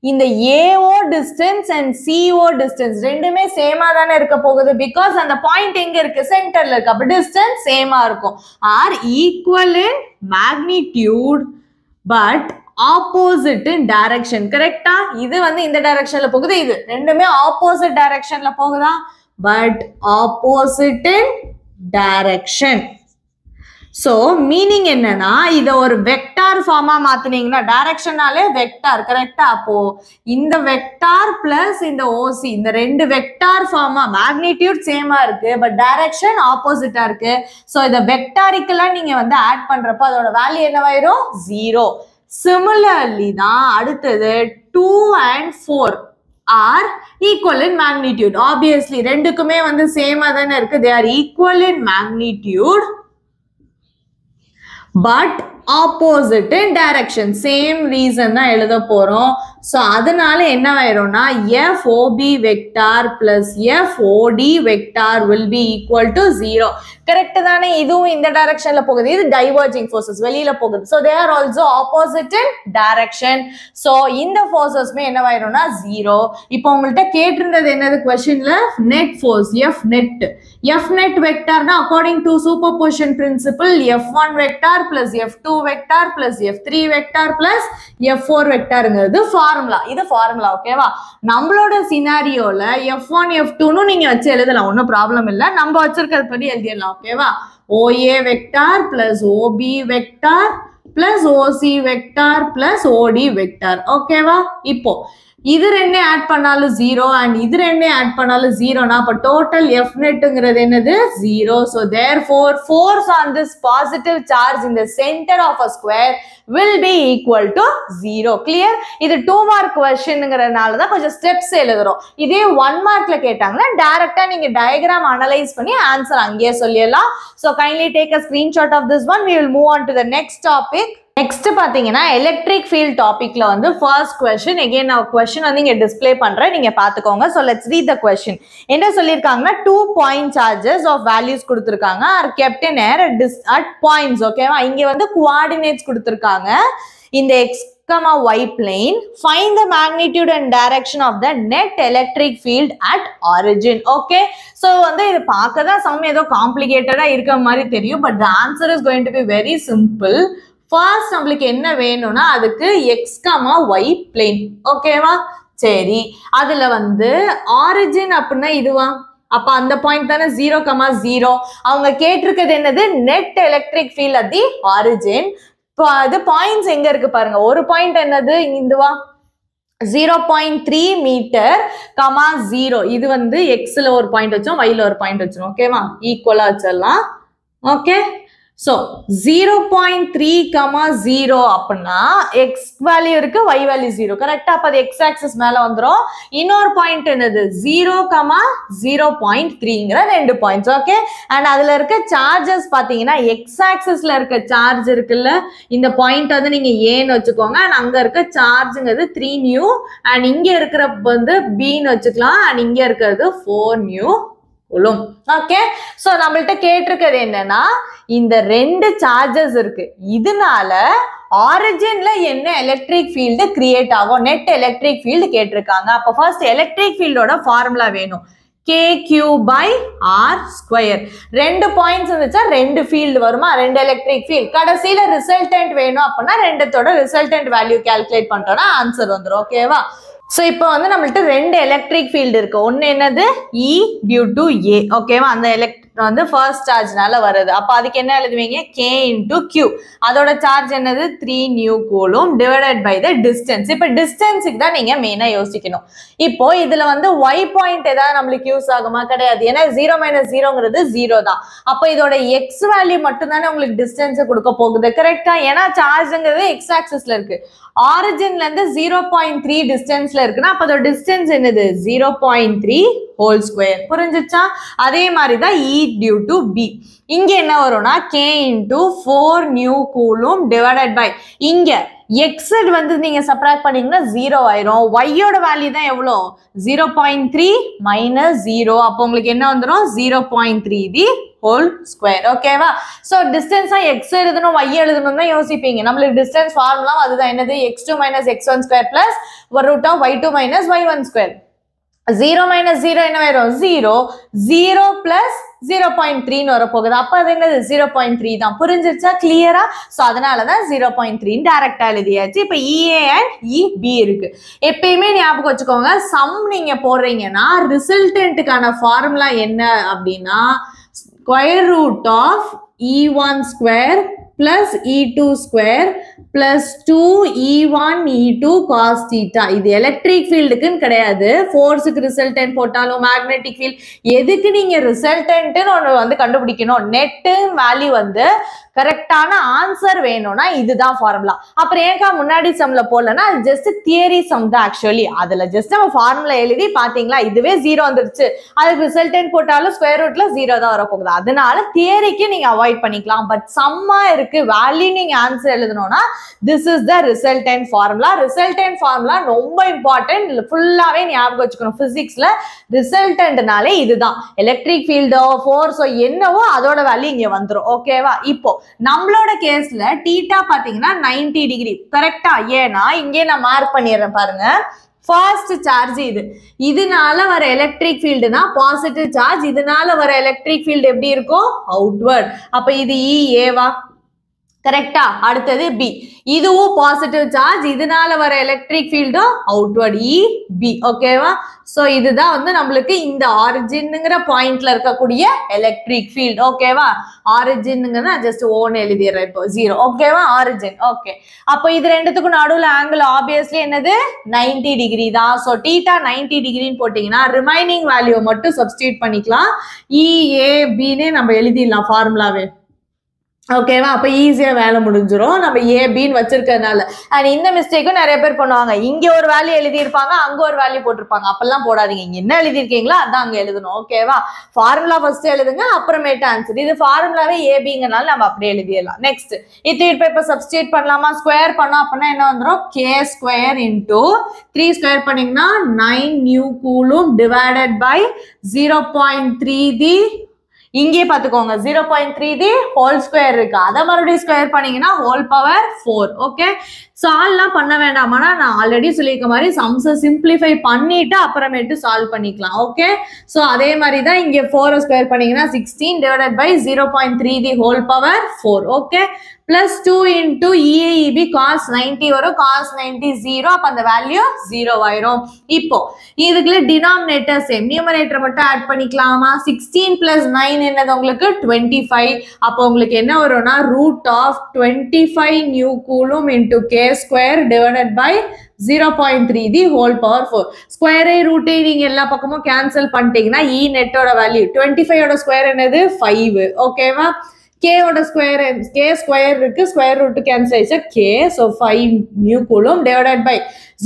இந்த AO distance and CO distance ரெண்டுமே சேமா தானே இருக்க போகுது. because அந்த பாயிண்ட் எங்க இருக்கு? சென்டர்ல இருக்கு. அப்ப distance சேமா இருக்கும். are equal in magnitude but opposite in direction. கரெக்டா? இது வந்து இந்த டைரக்ஷன்ல போகுது, இது ரெண்டுமே ஆப்போசிட் டைரக்ஷன்ல போகுதா? but opposite in direction. so meaning என்னன்னா இத ஒரு வெக்டார் ஃபார்மா மாத்துனீங்கன்னா டைரக்ஷனாலே வெக்டார். கரெக்டா? அப்போ இந்த வெக்டார் பிளஸ் இந்த OC இந்த ரெண்டு வெக்டார் ஃபார்மா மேக்னிடியூட் சேமா இருக்கு, பட் டைரக்ஷன் ஆப்போசிட்டா இருக்கு. சோ இத வெக்டாரிக்கலா நீங்க வந்து ஆட் பண்றப்ப அதோட வேல்யூ என்னவாயிரும்? 0. சிமிலர்லி தான் அடுத்தது 2 and 4 are equal in magnitude. obviously ரெண்டுக்குமே வந்து சேமா தானே இருக்கு. they are equal in magnitude but opposite in direction. same reason தான் எழுத போறோம். so அதனால என்ன ஆயிரும்னா FOB vector plus FOD vector will be equal to 0. Correct தானே? இதுவும் இந்த டைரக்ஷன்ல போகுது, இது டைவர்ஜிங் forces வெளியில போகுது. so they are also opposite in direction. so இந்த forcesமே என்ன ஆயிரும்னா 0. இப்போ உங்கள்ட்ட கேட்டிருந்தது என்னது क्वेश्चनல? net force F net. F net vectorனா according to superposition principle F1 vector plus F2 vector plus F3 vector plus F4 vectorங்கிறது ஃபார்முலா. இது formula. ஓகேவா? நம்மளோட சினாரியோல F1 F2 னு நீங்க வச்சு எழுதலாம், ஒன்றும் ப்ராப்ளம் இல்லை. நம்ம வச்சிருக்கிறது படி எழுதிடலாம். ஓகேவா? OA vector plus OB vector plus OC vector plus OD vector. ஓகேவா? இப்போ இது ரெண்டே ஆட் பண்ணாலும் 0 and இது ரெண்டே ஆட் பண்ணாலும் 0 னா அப்ப டோட்டல் F netங்கிறது என்னது? 0. so therefore force on this positive charge in the center of a square will be equal to 0. clear? இது 2 mark questionங்கிறதுனால தான் கொஞ்சம் ஸ்டெப்ஸ் எழுதுறோம். இதே 1 markல கேட்டாங்கன்னா டைரக்டா நீங்க டயகிராம் அனலைஸ் பண்ணி ஆன்சர் அங்கேயே சொல்லிடலாம். so kindly take a screenshot of this one. we will move on to the next topic. next பாத்தீங்கன்னா எலக்ட்ரிக் ஃபீல்ட் டாபிக்ல வந்து ஃபர்ஸ்ட் क्वेश्चन. again நான் क्वेश्चन வந்து இங்க டிஸ்ப்ளே பண்றேன், நீங்க பாத்துக்கோங்க. so let's read the question. என்ன சொல்லிருக்காங்கன்னா 2 point charges of values கொடுத்திருக்காங்க are kept in air at points. ஓகேவா? இங்க வந்து coordinates கொடுத்திருக்காங்க. இந்த x, y plane. find the magnitude and direction of the net electric field at origin. okay? so வந்து இது பார்க்கதான் some ஏதோ காம்ப்ளிகேட்டடா இருக்க மாதிரி தெரியும், but the answer is going to be very simple. First நம்மளுக்கு என்ன வேணும்னா அதுக்கு x, y plane. ஓகேவா? சரி, அதுல வந்து ஆரிஜின் அப்படின்னா இதுவா? அப்ப அந்த பாயிண்ட் தானே 0, 0. அவங்க கேட்டிருக்கிறது என்னது? Net electric field at the origin. அது பாயிண்ட்ஸ் எங்க இருக்கு பாருங்க. ஒரு பாயிண்ட் என்னது? இதுவா? 0.3 மீட்டர், 0. இது வந்து எக்ஸ்ல ஒரு பாயிண்ட் வச்சோம், yல ஒரு பாயிண்ட் வச்சோம். ஓகேவா? ஈக்குவலா வச்சிடலாம். ஓகே? so 0.3, 0 அப்படின்னா x வேல்யூ இருக்கு, y வேல்யூ 0. கரெக்டா? அப்ப அது x ஆக்சிஸ் மேல வந்துரும். இன்னொரு பாயிண்ட் என்னது? 0, 0.3ங்கிற ரெண்டு பாயிண்ட்ஸ். ஓகே? அண்ட் அதுல இருக்க சார்ஜஸ் பாத்தீங்கன்னா x ஆக்சிஸ்ல இருக்க சார்ஜ் இருக்குல்ல, இந்த பாயிண்ட் வந்து நீங்க ஏன்னு வச்சுக்கோங்க. அண்ட் அங்க இருக்க சார்ஜ்ங்கிறது 3 நியூ, அண்ட் இங்க இருக்கிற வந்து b-ன்னு வச்சுக்கலாம். அண்ட் இங்க இருக்கிறது 4 நியூ கூலும். ஓகே? சோ நம்மள்ட்ட கேட்டிருக்கிறது என்னன்னா இந்த ரெண்டு சார்ஜஸ் இருக்கு, இதனால ஆரிஜின்ல என்ன எலக்ட்ரிக் ஃபீல்டு கிரியேட் ஆகும்? நெட் எலக்ட்ரிக் ஃபீல்டு கேட்டிருக்காங்க. அப்ப ஃபர்ஸ்ட் எலக்ட்ரிக் ஃபீல்டோட ஃபார்முலா வேணும். KQ/R². ரெண்டு பாயிண்ட்ஸ் இருந்துச்சா ரெண்டு ஃபீல்டு வருமா? ரெண்டு எலக்ட்ரிக் ஃபீல்ட். கடைசியில ரிசல்டன்ட் வேணும் அப்படின்னா ரெண்டுத்தோட ரிசல்டன்ட் வேல்யூ கால்குலேட் பண்ணிட்டோம்னா ஆன்சர் வந்துடும். ஓகேவா? சோ இப்போ வந்து நம்மள்ட்ட ரெண்டு எலக்ட்ரிக் ஃபீல்டு இருக்கு. ஒன்னு என்னது? E due to A. ஓகேவா? அந்த வந்து ஃபர்ஸ்ட் சார்ஜ்னால வருது. அப்ப அதுக்கு என்ன எழுதுவீங்க? K into Q. அதோட சார்ஜ் என்னது? 3 mu coulomb divided by the distance. இப்ப டிஸ்டன்ஸுக்கு தான் நீங்க மெயினா யோசிக்கணும். இப்போ இதுல வந்து y பாயிண்ட் ஏதாவது நம்மளுக்கு யூஸ் ஆகுமா? கிடையாது. ஏன்னா 0 - 0ங்கிறது 0 தான். அப்ப இதோட x வேல்யூ மட்டும் தானே உங்களுக்கு டிஸ்டன்ஸ் கொடுக்க போகுது. கரெக்டா? ஏன்னா சார்ஜ்ங்கிறது x ஆக்சிஸ்ல இருக்கு. ஆரிஜின்ல இருந்து 0.3 டிஸ்டன்ஸ்ல இருக்குன்னா அப்ப அதோட டிஸ்டன்ஸ் என்னது? 0.3 ஹோல் ஸ்கொயர். புரிஞ்சுச்சா? அதே மாதிரி தான் E due to B. இங்க என்ன வரும்னா K into 4 mu coulomb divided by இங்க x வந்து நீங்க சப்ராக்ட் பண்ணீங்கன்னா 0 ஆயிரும். y யோட வேல்யூ தான் எவ்வளோ 0.3 minus 0. அப்போ உங்களுக்கு என்ன வந்துரும் 0.3 தி whole square. ஓகேவா? ஸோ டிஸ்டன்ஸா x எழுதணும் y எழுதணும் தான் யோசிப்பீங்க. நம்மளுக்கு டிஸ்டன்ஸ் ஃபார்முலா அதுதான் என்னது x2 minus x1 square plus root of y2 minus y1 square. 0 minus 0 என்ன வரும் 0 0 plus 0.3 வர போகுது. அப்ப அது என்னது 0.3 தான். புரிஞ்சிருச்சா கிளியரா? சோ அதனால தான் 0.3 டைரக்டா எழுதியாச்சு. இப்ப EA and EB இருக்கு. எப்பயுமே ஞாபகம் வச்சுக்கோங்க, சம் நீங்க போடுறீங்கன்னா ரிசல்டன்ட்கான ஃபார்முலா என்ன அப்படின்னா square root of E1 square plus E2 square plus 2 E1 E2 cos theta. இது எலக்ட்ரிக் ஃபீல்டுக்குன்னு கிடையாது. ஃபோர்ஸுக்கு ரிசல்டன்ட் போட்டாலும் மேக்னெட்டிக் ஃபீல்ட் எதுக்கு நீங்க ரிசல்டன்ட்னு ஒன்று வந்து கண்டுபிடிக்கணும். நெட்டு வேல்யூ வந்து கரெக்டான ஆன்சர் வேணும்னா இதுதான் ஃபார்முலா. அப்புறம் ஏன்க்கா முன்னாடி சம்ல போடலன்னா அது ஜஸ்ட் தியரி சம் தான். ஆக்சுவலி அதுல ஜஸ்ட் நம்ம ஃபார்முலா எழுதி பாத்தீங்களா இதுவே 0 வந்துருச்சு. அதுக்கு ரிசல்டன்ட் போட்டாலும் ஸ்கொயர் ரூட்ல 0 தான் வரப்போகுது. அதனால தியரிக்கு நீங்க அவாய்ட் பண்ணிக்கலாம். பட் சம்மா இருக்கு வேல்யூ நீங்க ஆன்சர் எழுதணும்னா this is the resultant formula. Resultant formula ரொம்ப இம்பார்ட்டன்ட். ஃபுல்லாவே ஞாபகம் வச்சுக்கணும். பிசிக்ஸ்ல ரிசல்டன்ட்னாலே இதுதான். எலக்ட்ரிக் ஃபீல்டோ ஃபோர்ஸோ என்னவோ அதோட வேல்யூ இங்க வந்துடும். ஓகேவா? இப்போ நம்மளோட கேஸ்ல தீட்டா பாத்தீங்கன்னா 90 டிகிரி கரெக்டா. ஏன்னா இங்கே நான் மார்க் பண்ணிடுறேன் பாருங்க. ஃபர்ஸ்ட் சார்ஜ் இதனால வர எலக்ட்ரிக் ஃபீல்டுனா பாசிட்டிவ் சார்ஜ், இதனால வர எலக்ட்ரிக் ஃபீல்டு எப்படி இருக்கும் அவுட்வர்ட். அப்ப இது EA-வா கரெக்டா. அடுத்தது B, இதுவும் பாசிட்டிவ் சார்ஜ், இதனால வர எலக்ட்ரிக் ஃபீல்டும் அவுட்வர்ட் EB. ஓகேவா? சோ இதுதான் வந்து நம்மளுக்கு இந்த ஆரிஜின்ங்கிற பாயிண்ட்ல இருக்கக்கூடிய எலக்ட்ரிக் ஃபீல்ட். ஓகேவா? ஆரிஜின்ங்கிறத ஜஸ்ட் ஓன் எழுதிடுறேன் இப்போ 0. ஓகேவா? ஆரிஜின். ஓகே, அப்போ இது ரெண்டுத்துக்கும் நடுவுல ஆங்கிள் ஆப்வியஸ்லி என்னது 90 டிகிரி தான். ஸோ தீட்டா 90 டிகிரின்னு போட்டீங்கன்னா ரிமைனிங் வேல்யூ மட்டும் சப்ஸ்டியூட் பண்ணிக்கலாம். EABன்னு நம்ம எழுதிடலாம் ஃபார்முலாவே. ஓகேவா? அப்ப ஈஸியா வேலை முடிஞ்சிடும் நம்ம ஏபின்னு வச்சிருக்கிறதுனால. அண்ட் இந்த மிஸ்டேக்கும் நிறைய பேர் பண்ணுவாங்க. இங்க ஒரு வேல்யூ எழுதியிருப்பாங்க, அங்க ஒரு வேல்யூ போட்டிருப்பாங்க. அப்பெல்லாம் போடாதீங்க. இங்க என்ன எழுதிருக்கீங்களோ அதான் அங்க எழுதணும். ஓகேவா? ஃபார்முலா ஃபர்ஸ்ட் எழுதுங்க, அப்புறமேட்டு ஆன்சர். இது ஃபார்முலாவே ஏபிங்கனால நம்ம அப்படியே எழுதிடலாம். நெக்ஸ்ட் இது இப்ப சப்ஸ்டியூட் பண்ணலாமா? ஸ்கொயர் பண்ணோம் அப்படின்னா என்ன வந்துடும் k ஸ்கொயர் இன்டூ 3 ஸ்கொயர் பண்ணீங்கன்னா 9 நியூ கூலும் டிவைடட் பை 0.3 தி இங்கே பாத்துக்கோங்க 0.3 தி ஹோல் ஸ்கொயர் இருக்கு. அதை மறுபடியும் ஸ்கொயர் பண்ணீங்கன்னா ஹோல் பவர் 4. ஓகே, சால்வ்லாம் பண்ண வேண்டாமானா நான் ஆல்ரெடி சொல்லியிருக்க மாதிரி சம்ஸை சிம்பிளிஃபை பண்ணிட்டு அப்புறமேட்டு சால்வ் பண்ணிக்கலாம். ஓகே, ஸோ அதே மாதிரி தான் இங்கே 4 ஸ்கொயர் பண்ணீங்கன்னா 16 divided by 0.3 the whole power 4. Okay, plus 2 into EAEB cos 90 வரும். cos 90 0. அப்ப அந்த வேல்யூ 0 ஆயிரும். இப்போ இதுக்குள்ள டினாமினேட்டர் சேம், நியூமரேட்டர் மட்டும் ஆட் பண்ணிக்கலாமா? 16 plus 9 என்னது உங்களுக்கு 25. அப்போ உங்களுக்கு என்ன வரும்னா root of 25 new coulomb into k square divided by 0.3 the whole power 4. ஸ்கொயரை ரூட்டை நீங்க எல்லா பக்கமும் கேன்சல் பண்ணிட்டீங்கன்னா E நெட்டோட வேல்யூ 25 ஸ்கொயர் என்னது 5. ஓகேவா? k ஓட ஸ்கொயர் k ஸ்கொயர் இருக்கு, ஸ்கொயர் ரூட் கேன்சல் ஆயிடுச்சு k. so 5 mu coulomb divided by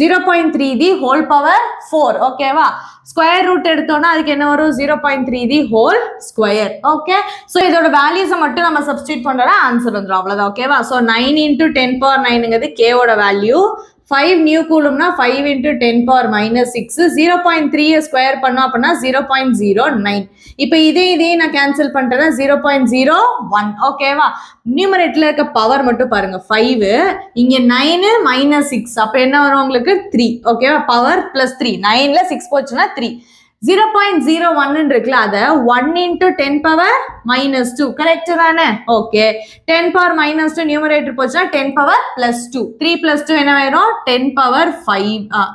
0.3 the whole power 4. ஓகேவா? ஸ்கொயர் ரூட் எடுத்தோம்னா அதுக்கு என்ன வரும் 0.3 the whole square. Okay, so இதோட வேல்யூஸை மட்டும் நம்ம சப்ஸ்டியூட் பண்றோம்னா ஆன்சர் வந்துடும். அவ்வளவுதான். ஓகேவா? சோ 9 into 10 power 9ங்கிறது k ஓட வேல்யூ. 5 நியூ கூலும்னா 5 into 10 power minus 6. 0.3 ஸ்கொயர் பண்ணோம் அப்படின்னா 0.09. இப்போ இதே நான் கேன்சல் பண்ணிட்டேன்னா 0.01. ஓகேவா? நியூமரேட்டர்ல இருக்க பவர் மட்டும் பாருங்க 5, இங்க 9 minus 6. அப்ப என்ன வரும் உங்களுக்கு 3. ஓகேவா? பவர் பிளஸ் 3, 9ல 6 போச்சுன்னா 3. 0.01 இருக்குல்ல, அதை 1 into 10 power minus 2. கரெக்ட் தானே? ஓகே, 10 power minus 2 நியூமரேட்டர் போச்சுன்னா 10 power plus 2. 3 plus 2 என்ன ஆயிரும் 10 power 5.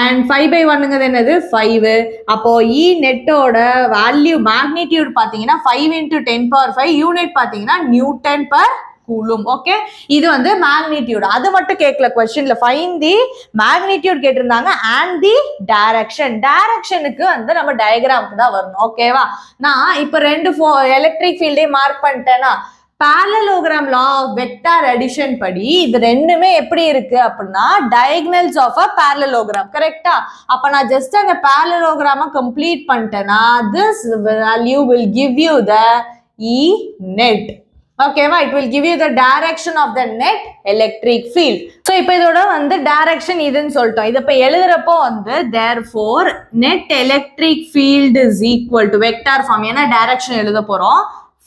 and 5/1ங்கிறது என்னது 5. அப்போ E நெட்டோட வேல்யூ மேக்னிடியூட் பாத்தீங்கன்னா 5 into 10 power 5. யூனிட் பாத்தீங்கன்னா நியூட்டன் பர் கூலும். ஓகே, இது வந்து மேக்னிடியூட். அது மட்டும் கேட்கல क्वेश्चनல. ஃபைண்ட் தி மேக்னிடியூட் கேட்டிருந்தாங்க அண்ட் தி டைரக்ஷன். டைரக்ஷனுக்கு வந்து நம்ம டயகிராம்க்கு தான் வரணும். ஓகேவா? நான் இப்போ ரெண்டு எலக்ட்ரிக் ஃபீல்டே மார்க் பண்ணிட்டேன்னா parallelogram law of vector addition படி இது ரெண்டுமே எப்படி இருக்கு அப்படின்னா diagonals of a parallelogram. கரெக்டா? அப்ப நான் ஜஸ்ட் அந்த parallelogram கம்ப்ளீட் பண்ணிட்டேன்னா this value will give you the E net. ஓகேவா, it will give you the direction of the net electric field. So இப்போ இதோட வந்து direction இதுன்னு சொல்லிட்டோம். இது இப்போ எழுதுறப்போ வந்து therefore net electric field is equal to vector form. ஏன்னா direction எழுத போறோம்.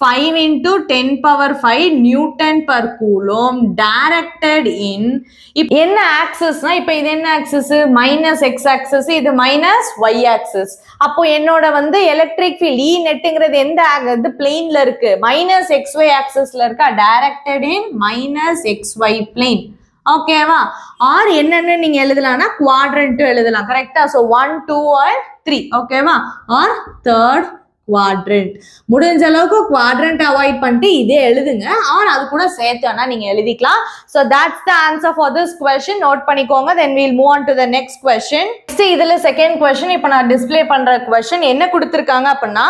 5 into 10 power 5 Newton per coulomb directed in என்ன ஆக்சிஸ்னா இப்போ இது என்ன ஆக்சிஸ் மைனஸ் எக்ஸ் ஆக்சிஸ், இது மைனஸ் ஒய் ஆக்சிஸ். அப்போ என்னோட வந்து எலக்ட்ரிக் ஃபீல்ட் இ நெட்டுங்கிறது எந்த இது பிளேன்ல இருக்கு, மைனஸ் எக்ஸ் ஒய் ஆக்சிஸ்ல இருக்கா, டைரக்டட் இன் மைனஸ் எக்ஸ் ஒய் பிளேன். ஓகேவா, ஆர் என்னன்னு நீங்க எழுதலாம்னா குவாட்ரண்ட் எழுதலாம். கரெக்டா, ஸோ 1 2 and 3. ஓகேவா, ஆர் தேர்ட் quadrant. முடிஞ்ச அளவுக்கு quadrant அவாய்ட் பண்ணிட்டு இதே எழுதுங்க, ஆர் அது கூட சேர்த்துனா நீங்க எழுதிக்கலாம். So that's the answer for this question. Note பண்ணிக்கோங்க. Then we'll move on to the next question. Next இதுல செகண்ட் question. இப்போ நான் டிஸ்ப்ளே பண்ற question என்ன கொடுத்திருக்காங்க அப்படின்னா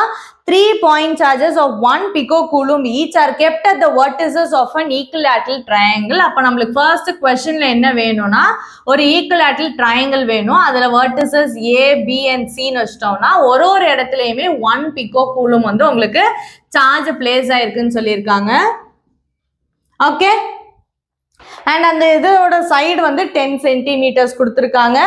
3 point charges of 1 picocoulomb each are kept at the vertices of an equilateral triangle. அப்ப நம்மளுக்கு first questionல என்ன வேணும்னா ஒரு equilateral triangle வேணும். அதுல vertices A, B and C ன்னு வச்சிட்டோம்னா ஒரு இடத்துலயுமே 1 picocoulomb வந்து உங்களுக்கு சார்ஜ் பிளேஸ் ஆயிருக்குன்னு சொல்லியிருக்காங்க. ஓகே, and அந்த இதோட சைடு வந்து 10 centimeters கொடுத்திருக்காங்க.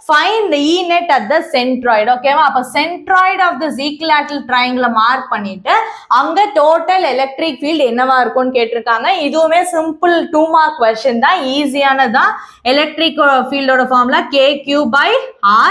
Find the E net at the centroid. ஓகேவா, அப்ப centroid of this equilateral triangle mark பண்ணிட்டு அங்க டோட்டல் எலக்ட்ரிக் ஃபீல்ட் என்னவா இருக்கும்னு கேட்டிருக்காங்க. இதுவுமே சிம்பிள் 2 mark question தான், ஈஸியானதான். எலக்ட்ரிக் ஃபீல்டோட formula KQ by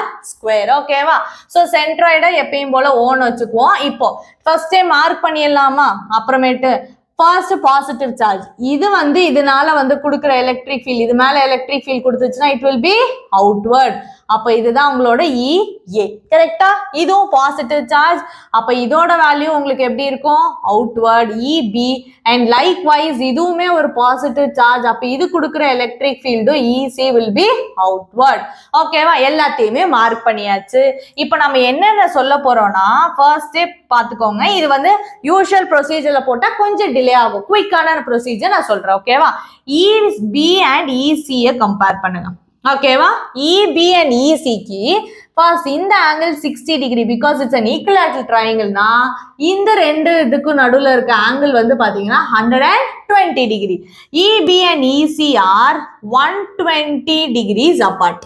R square. ஓகேவா, ஸோ சென்ட்ராய்டை எப்பயும் போல ஓன் வச்சுக்குவோம். இப்போ ஃபர்ஸ்டே மார்க் பண்ணிடலாமா, அப்புறமேட்டு ஃபர்ஸ்ட் பாசிட்டிவ் சார்ஜ் இது வந்து இதனால வந்து கொடுக்குற எலக்ட்ரிக் ஃபீல்ட், இது மேல எலக்ட்ரிக் ஃபீல்ட் கொடுத்துச்சுன்னா இட் வில் பி அவுட்வர்ட். அப்ப இதுதான் உங்களோட EA. கரெக்டா, இதுவும் பாசிட்டிவ் சார்ஜ், அப்ப இதோட வேல்யூ உங்களுக்கு எப்படி இருக்கும், outward EB. And like wise இதுவுமே ஒரு பாசிட்டிவ் சார்ஜ், அப்ப இது கொடுக்குற எலக்ட்ரிக் ஃபீல்டும் EC will be அவுட்வர்ட். ஓகேவா, எல்லாத்தையுமே மார்க் பண்ணியாச்சு. இப்போ நம்ம என்னென்ன சொல்ல போறோம்னா ஃபர்ஸ்ட் ஸ்டெப் பார்த்துக்கோங்க. இது வந்து யூஷுவல் ப்ரொசீஜர்ல போட்டா கொஞ்சம் டிலே ஆகும், குயிக்கான ப்ரொசீஜர் நான் சொல்றேன். ஓகேவா, EB அண்ட் EC கம்பேர் பண்ணுங்க. ஓகேவா, EB and EC க்கு ஃபர்ஸ்ட் இந்த angle 60 degree because it's an equilateral triangle னா இந்த ரெண்டு இதுக்கு நடுவுல இருக்க ஆங்கிள் வந்து பாத்தீங்கன்னா 120 degree. EB and EC are 120 degrees apart.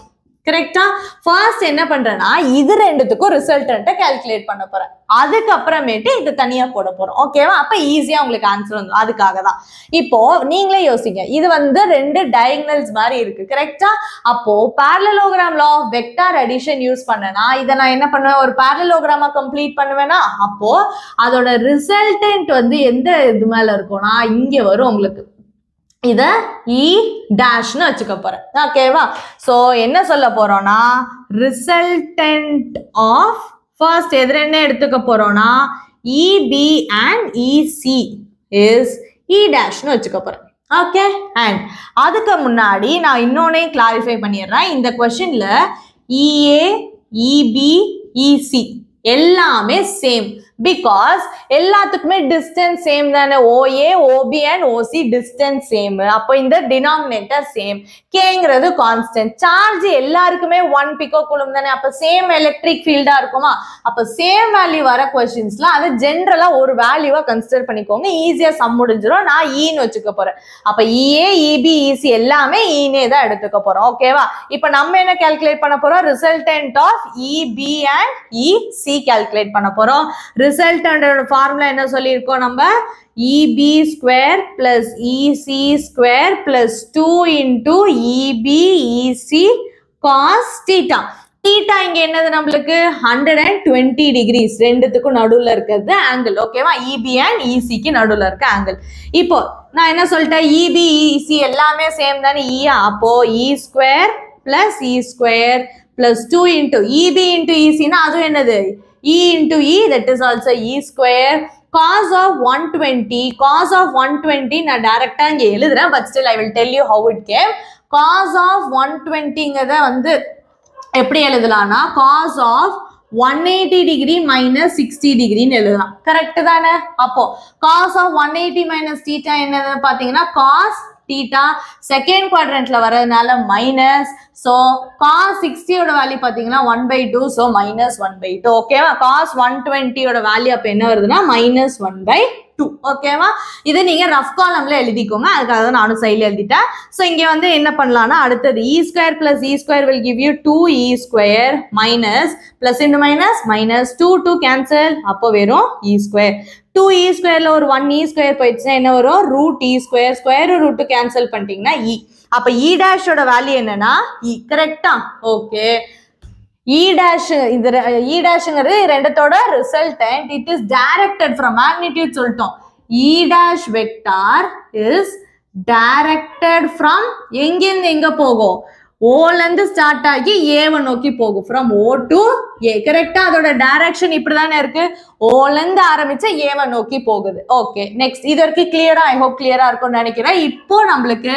கரெக்டா, ஃபர்ஸ்ட் என்ன பண்றேன்னா இது ரெண்டுத்துக்கும் ரிசல்டன்ட்டை கால்குலேட் பண்ண போறேன், அதுக்கப்புறமேட்டு இது தனியா போட போறோம். ஓகேவா, அப்ப ஈஸியா உங்களுக்கு ஆன்சர் வந்துடும். அதுக்காக தான் இப்போ நீங்களே யோசிங்க, இது வந்து ரெண்டு டயகனல்ஸ் மாதிரி இருக்கு. கரெக்டா, அப்போ parallelogram law of vector addition use பண்ணனா இதை நான் என்ன பண்ணுவேன், ஒரு parallelogram கம்ப்ளீட் பண்ணுவேனா, அப்போ அதோட ரிசல்டன்ட் வந்து எந்த இது மேல இருக்கும்னா இங்க வரும் உங்களுக்கு. இத E டேஷ்னு வச்சுக்க போறேன். ஓகேவா, சோ என்ன சொல்ல போறோம்னா ரிசல்டன்ட் ஆஃப் ஃபர்ஸ்ட் எது என்ன எடுத்துக்க போறோம்னா EB and EC is E டேஷ்னு வச்சுக்க போறேன். ஓகே, அண்ட் அதுக்கு முன்னாடி நான் இன்னொன்னே கிளாரிஃபை பண்ணிடுறேன். இந்த क्वेश्चनல EA, EB, EC எல்லாமே சேம் பிகாஸ் எல்லாத்துக்குமே டிஸ்டன்ஸ் சேம் தானே. OA, OB and OC distance same, அப்போ இந்த டினாமினேட்டர் சேம். கேங்கிறது கான்ஸ்டன்ட், சார்ஜ் எல்லாருக்குமே 1 picocoulomb தானே, அப்போ சேம் எலக்ட்ரிக் ஃபீல்டா இருக்குமா. அப்போ சேம் வேல்யூ வர क्वेश्चंसல அது ஜென்ரலா ஒரு வேல்யூவா கன்சிடர் பண்ணிக்கோங்க, ஈஸியா சம் முடிஞ்சிடும். நான் ஈன்னு வச்சுக்க போறேன். அப்ப EA, EB, EC எல்லாமே ஈனே தான் எடுத்துக்க போறோம். ஓகேவா, இப்போ நம்ம என்ன கால்குலேட் பண்ண போறோம், resultant of EB and EC calculate பண்ண போறோம். ரிசல்டன்டோட ஃபார்முலா என்ன சொல்லியிருக்கோம் நம்ம, EB square plus EC square plus 2 into EB EC cos theta. Theta இங்க என்னது நம்மளுக்கு 120 டிகிரிஸ், ரெண்டுத்துக்கும் நடுவுல இருக்கிறது ஆங்கிள். ஓகேவா, EB and EC க்கு நடுவுல இருக்க ஆங்கிள். இப்போ நான் என்ன சொல்லிட்டேன், EB EC எல்லாமே சேம் தானே. அப்போ E square plus E square plus 2 into EB into EC னா அதுவும் என்னது E into E, that is also E square. Cos of 120, cos of 120 நான் டைரக்டா இங்க எழுதுறேன், but still I will tell you how it came. Cos of 120ங்கத வந்து எப்படி எழுதலாம்னா cos of 180 degree minus 60 degree ன்னு எழுதலாம். கரெக்ட் தானே. அப்போ cos of 180 minus theta என்னது பாத்தீங்கன்னா cos theta. Second quadrantல வரதுனால மைனஸ். So cos 60 ஓட வேல்யூ பாத்தீங்கன்னா 1/2. So minus 1/2. ஓகேவா? cos 120 ஓட வேல்யூ அப்ப என்ன வருதுன்னா minus 1/2. ஓகேவா? இது நீங்க ரஃப் காலம்ல எழுதிக்கோங்க. அதுக்காக தான் நானும் சைடுல எழுதிட்டேன். சோ இங்க வந்து என்ன பண்ணலாம்னா அடுத்தது e square plus e square will give you 2e square minus plus into minus minus 2 cancel. அப்போ வெறும் e square. 2e square ல ஒரு 1e square போயிடுச்சுன்னா என்ன வரும்? root e square. Square root cancel பண்ணிட்டீங்கன்னா e. அப்ப e dash ஓட வேல்யூ என்னன்னா e. கரெக்டா? ஓகே. e dash இந்த e dashங்கிறது ரெண்டத்தோட resultant. It is directed from magnitude சொல்லிட்டோம். e dash vector is directed from எங்கிருந்து எங்க போகும்? ஓல இருந்து ஸ்டார்ட் ஆகி ஏவை நோக்கி போகும். ஃப்ரம் ஓ டு ஏ. கரெக்டா? அதோட டைரக்ஷன் இப்படிதானே இருக்கு. ஓல இருந்து ஆரம்பிச்ச ஏவை நோக்கி போகுது. ஓகே, நெக்ஸ்ட் இது வரைக்கும் கிளியரா? ஐ ஹோப் கிளியரா இருக்கும்னு நினைக்கிறேன். இப்போ நம்மளுக்கு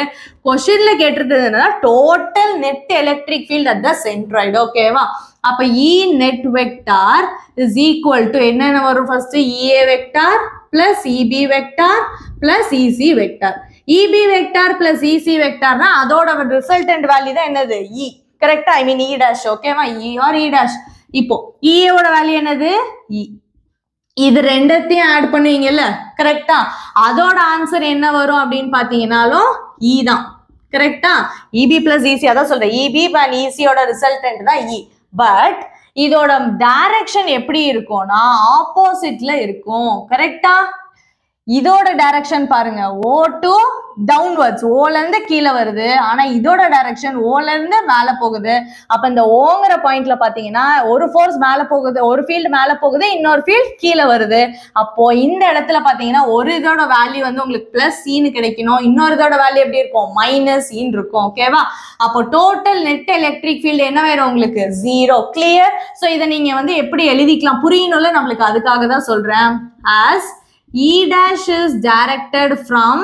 கொஸ்டின்ல கேட்டிருக்கிறது என்னன்னா total net electric field at the centroid. ஓகேவா? அப்ப E net vector is equal to என்னென்ன வரும்? First E A vector plus E B vector plus E C vector. EB vector plus EC வெக்டார்னா அதோட ரிசல்டன்ட் வேல்யூ தான் என்னது? E. கரெக்டா? I mean E dash. ஓகேவா? E or E dash. இப்போ E ஓட வேல்யூ என்னது? E. இது ரெண்டத்தையும் ஆட் பண்ணுவீங்கல்ல? கரெக்டா? அதோட ஆன்சர் என்ன வரும் அப்படின்னு பாத்தீங்கன்னாலும் E தான். கரெக்டா? EB பிளஸ் EC அதான் சொல்றேன். EB and EC ஓட ரிசல்டன்ட் தான் E. பட் இதோட டைரக்ஷன் எப்படி இருக்கும்னா ஆப்போசிட்ல இருக்கும். கரெக்டா? இதோட டைரக்ஷன் பாருங்க, ஓ டு டவுன்வர்ட்ஸ். ஓல இருந்து கீழே வருது. ஆனா இதோட டைரக்ஷன் ஓல இருந்து மேல போகுது. அப்ப இந்த ஓங்கிற பாயிண்ட்ல பாத்தீங்கன்னா ஒரு ஃபோர்ஸ் மேல போகுது, ஒரு ஃபீல்டு மேல போகுது, இன்னொரு ஃபீல்டு கீழே வருது. அப்போ இந்த இடத்துல பாத்தீங்கன்னா ஒரு இதோட வேல்யூ வந்து உங்களுக்கு பிளஸ் சீனு கிடைக்கணும், இன்னொரு இதோட வேல்யூ எப்படி இருக்கும்? மைனஸ் சீன் இருக்கும். ஓகேவா? அப்போ டோட்டல் நெட் எலக்ட்ரிக் ஃபீல்டு என்ன வேணும் உங்களுக்கு? 0. கிளியர்? சோ இதை நீங்க வந்து எப்படி எழுதிக்கலாம் புரியணும்ல நம்மளுக்கு, அதுக்காக தான் சொல்றேன். as E dash is directed from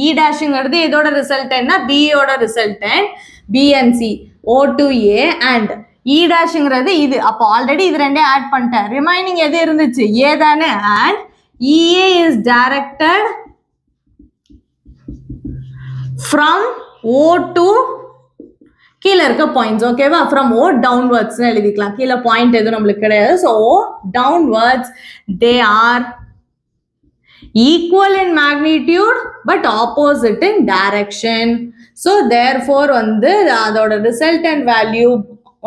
E dashங்கிறது இதோட ரிசல்டன்ட்னா B ஓட resultant B and C O to A and E dashங்கிறது இது. அப்போ ஆல்ரெடி இது ரெண்டே ஆட் பண்ணிட்டேன். ரிமைனிங் எது இருந்துச்சு? A தானே. and EA is directed from O to கீழே இருக்க பாயிண்ட்ஸ். ஓகேவா? ஃப்ரம் ஓ டவுன்வர்ட்ஸ் எழுதிக்கலாம். கீழே பாயிண்ட் எதுவும் நம்மளுக்கு கிடையாது. So O downwards they are equal in magnitude but opposite in direction. So therefore வந்து அதோட resultant value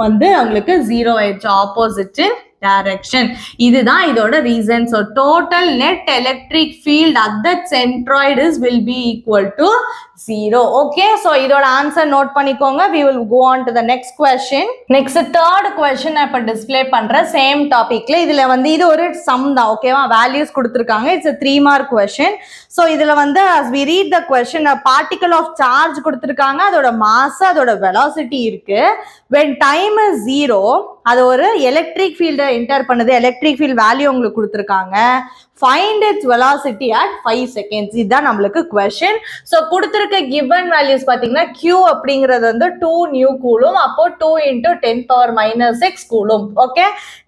வந்து உங்களுக்கு 0 ஆயிடுச்சு. opposite in direction. இதுதான் இதோட reason. So total net electric field at that centroid is will be equal to 0. Okay, so இதோட answer note பண்ணிக்கோங்க. We will go on to the next question. Next third question நான் இப்ப display பண்றேன் same டாபிக்ல. இதுல வந்து இது ஒரு சம் தான். ஓகேவா? வேல்யூஸ் கொடுத்திருக்காங்க. It's a 3 mark question. So இதுல வந்து as we read the question a particle of charge கொடுத்திருக்காங்க. அதோட mass, அதோட velocity இருக்கு. when time is 0 அது ஒரு எலக்ட்ரிக் ஃபீல்டை என்டர் பண்ணுது. எலக்ட்ரிக் ஃபீல்ட் வேல்யூ உங்களுக்கு கொடுத்திருக்காங்க. find its velocity at 5 seconds. இதுதான் நம்மளுக்கு question. so கொடுத்திருக்க given values பாத்தீங்கன்னா q அப்படிங்கிறது வந்து 2 நியூ கூலும். அப்போ 2 into 10 power minus 6 coulomb. Okay,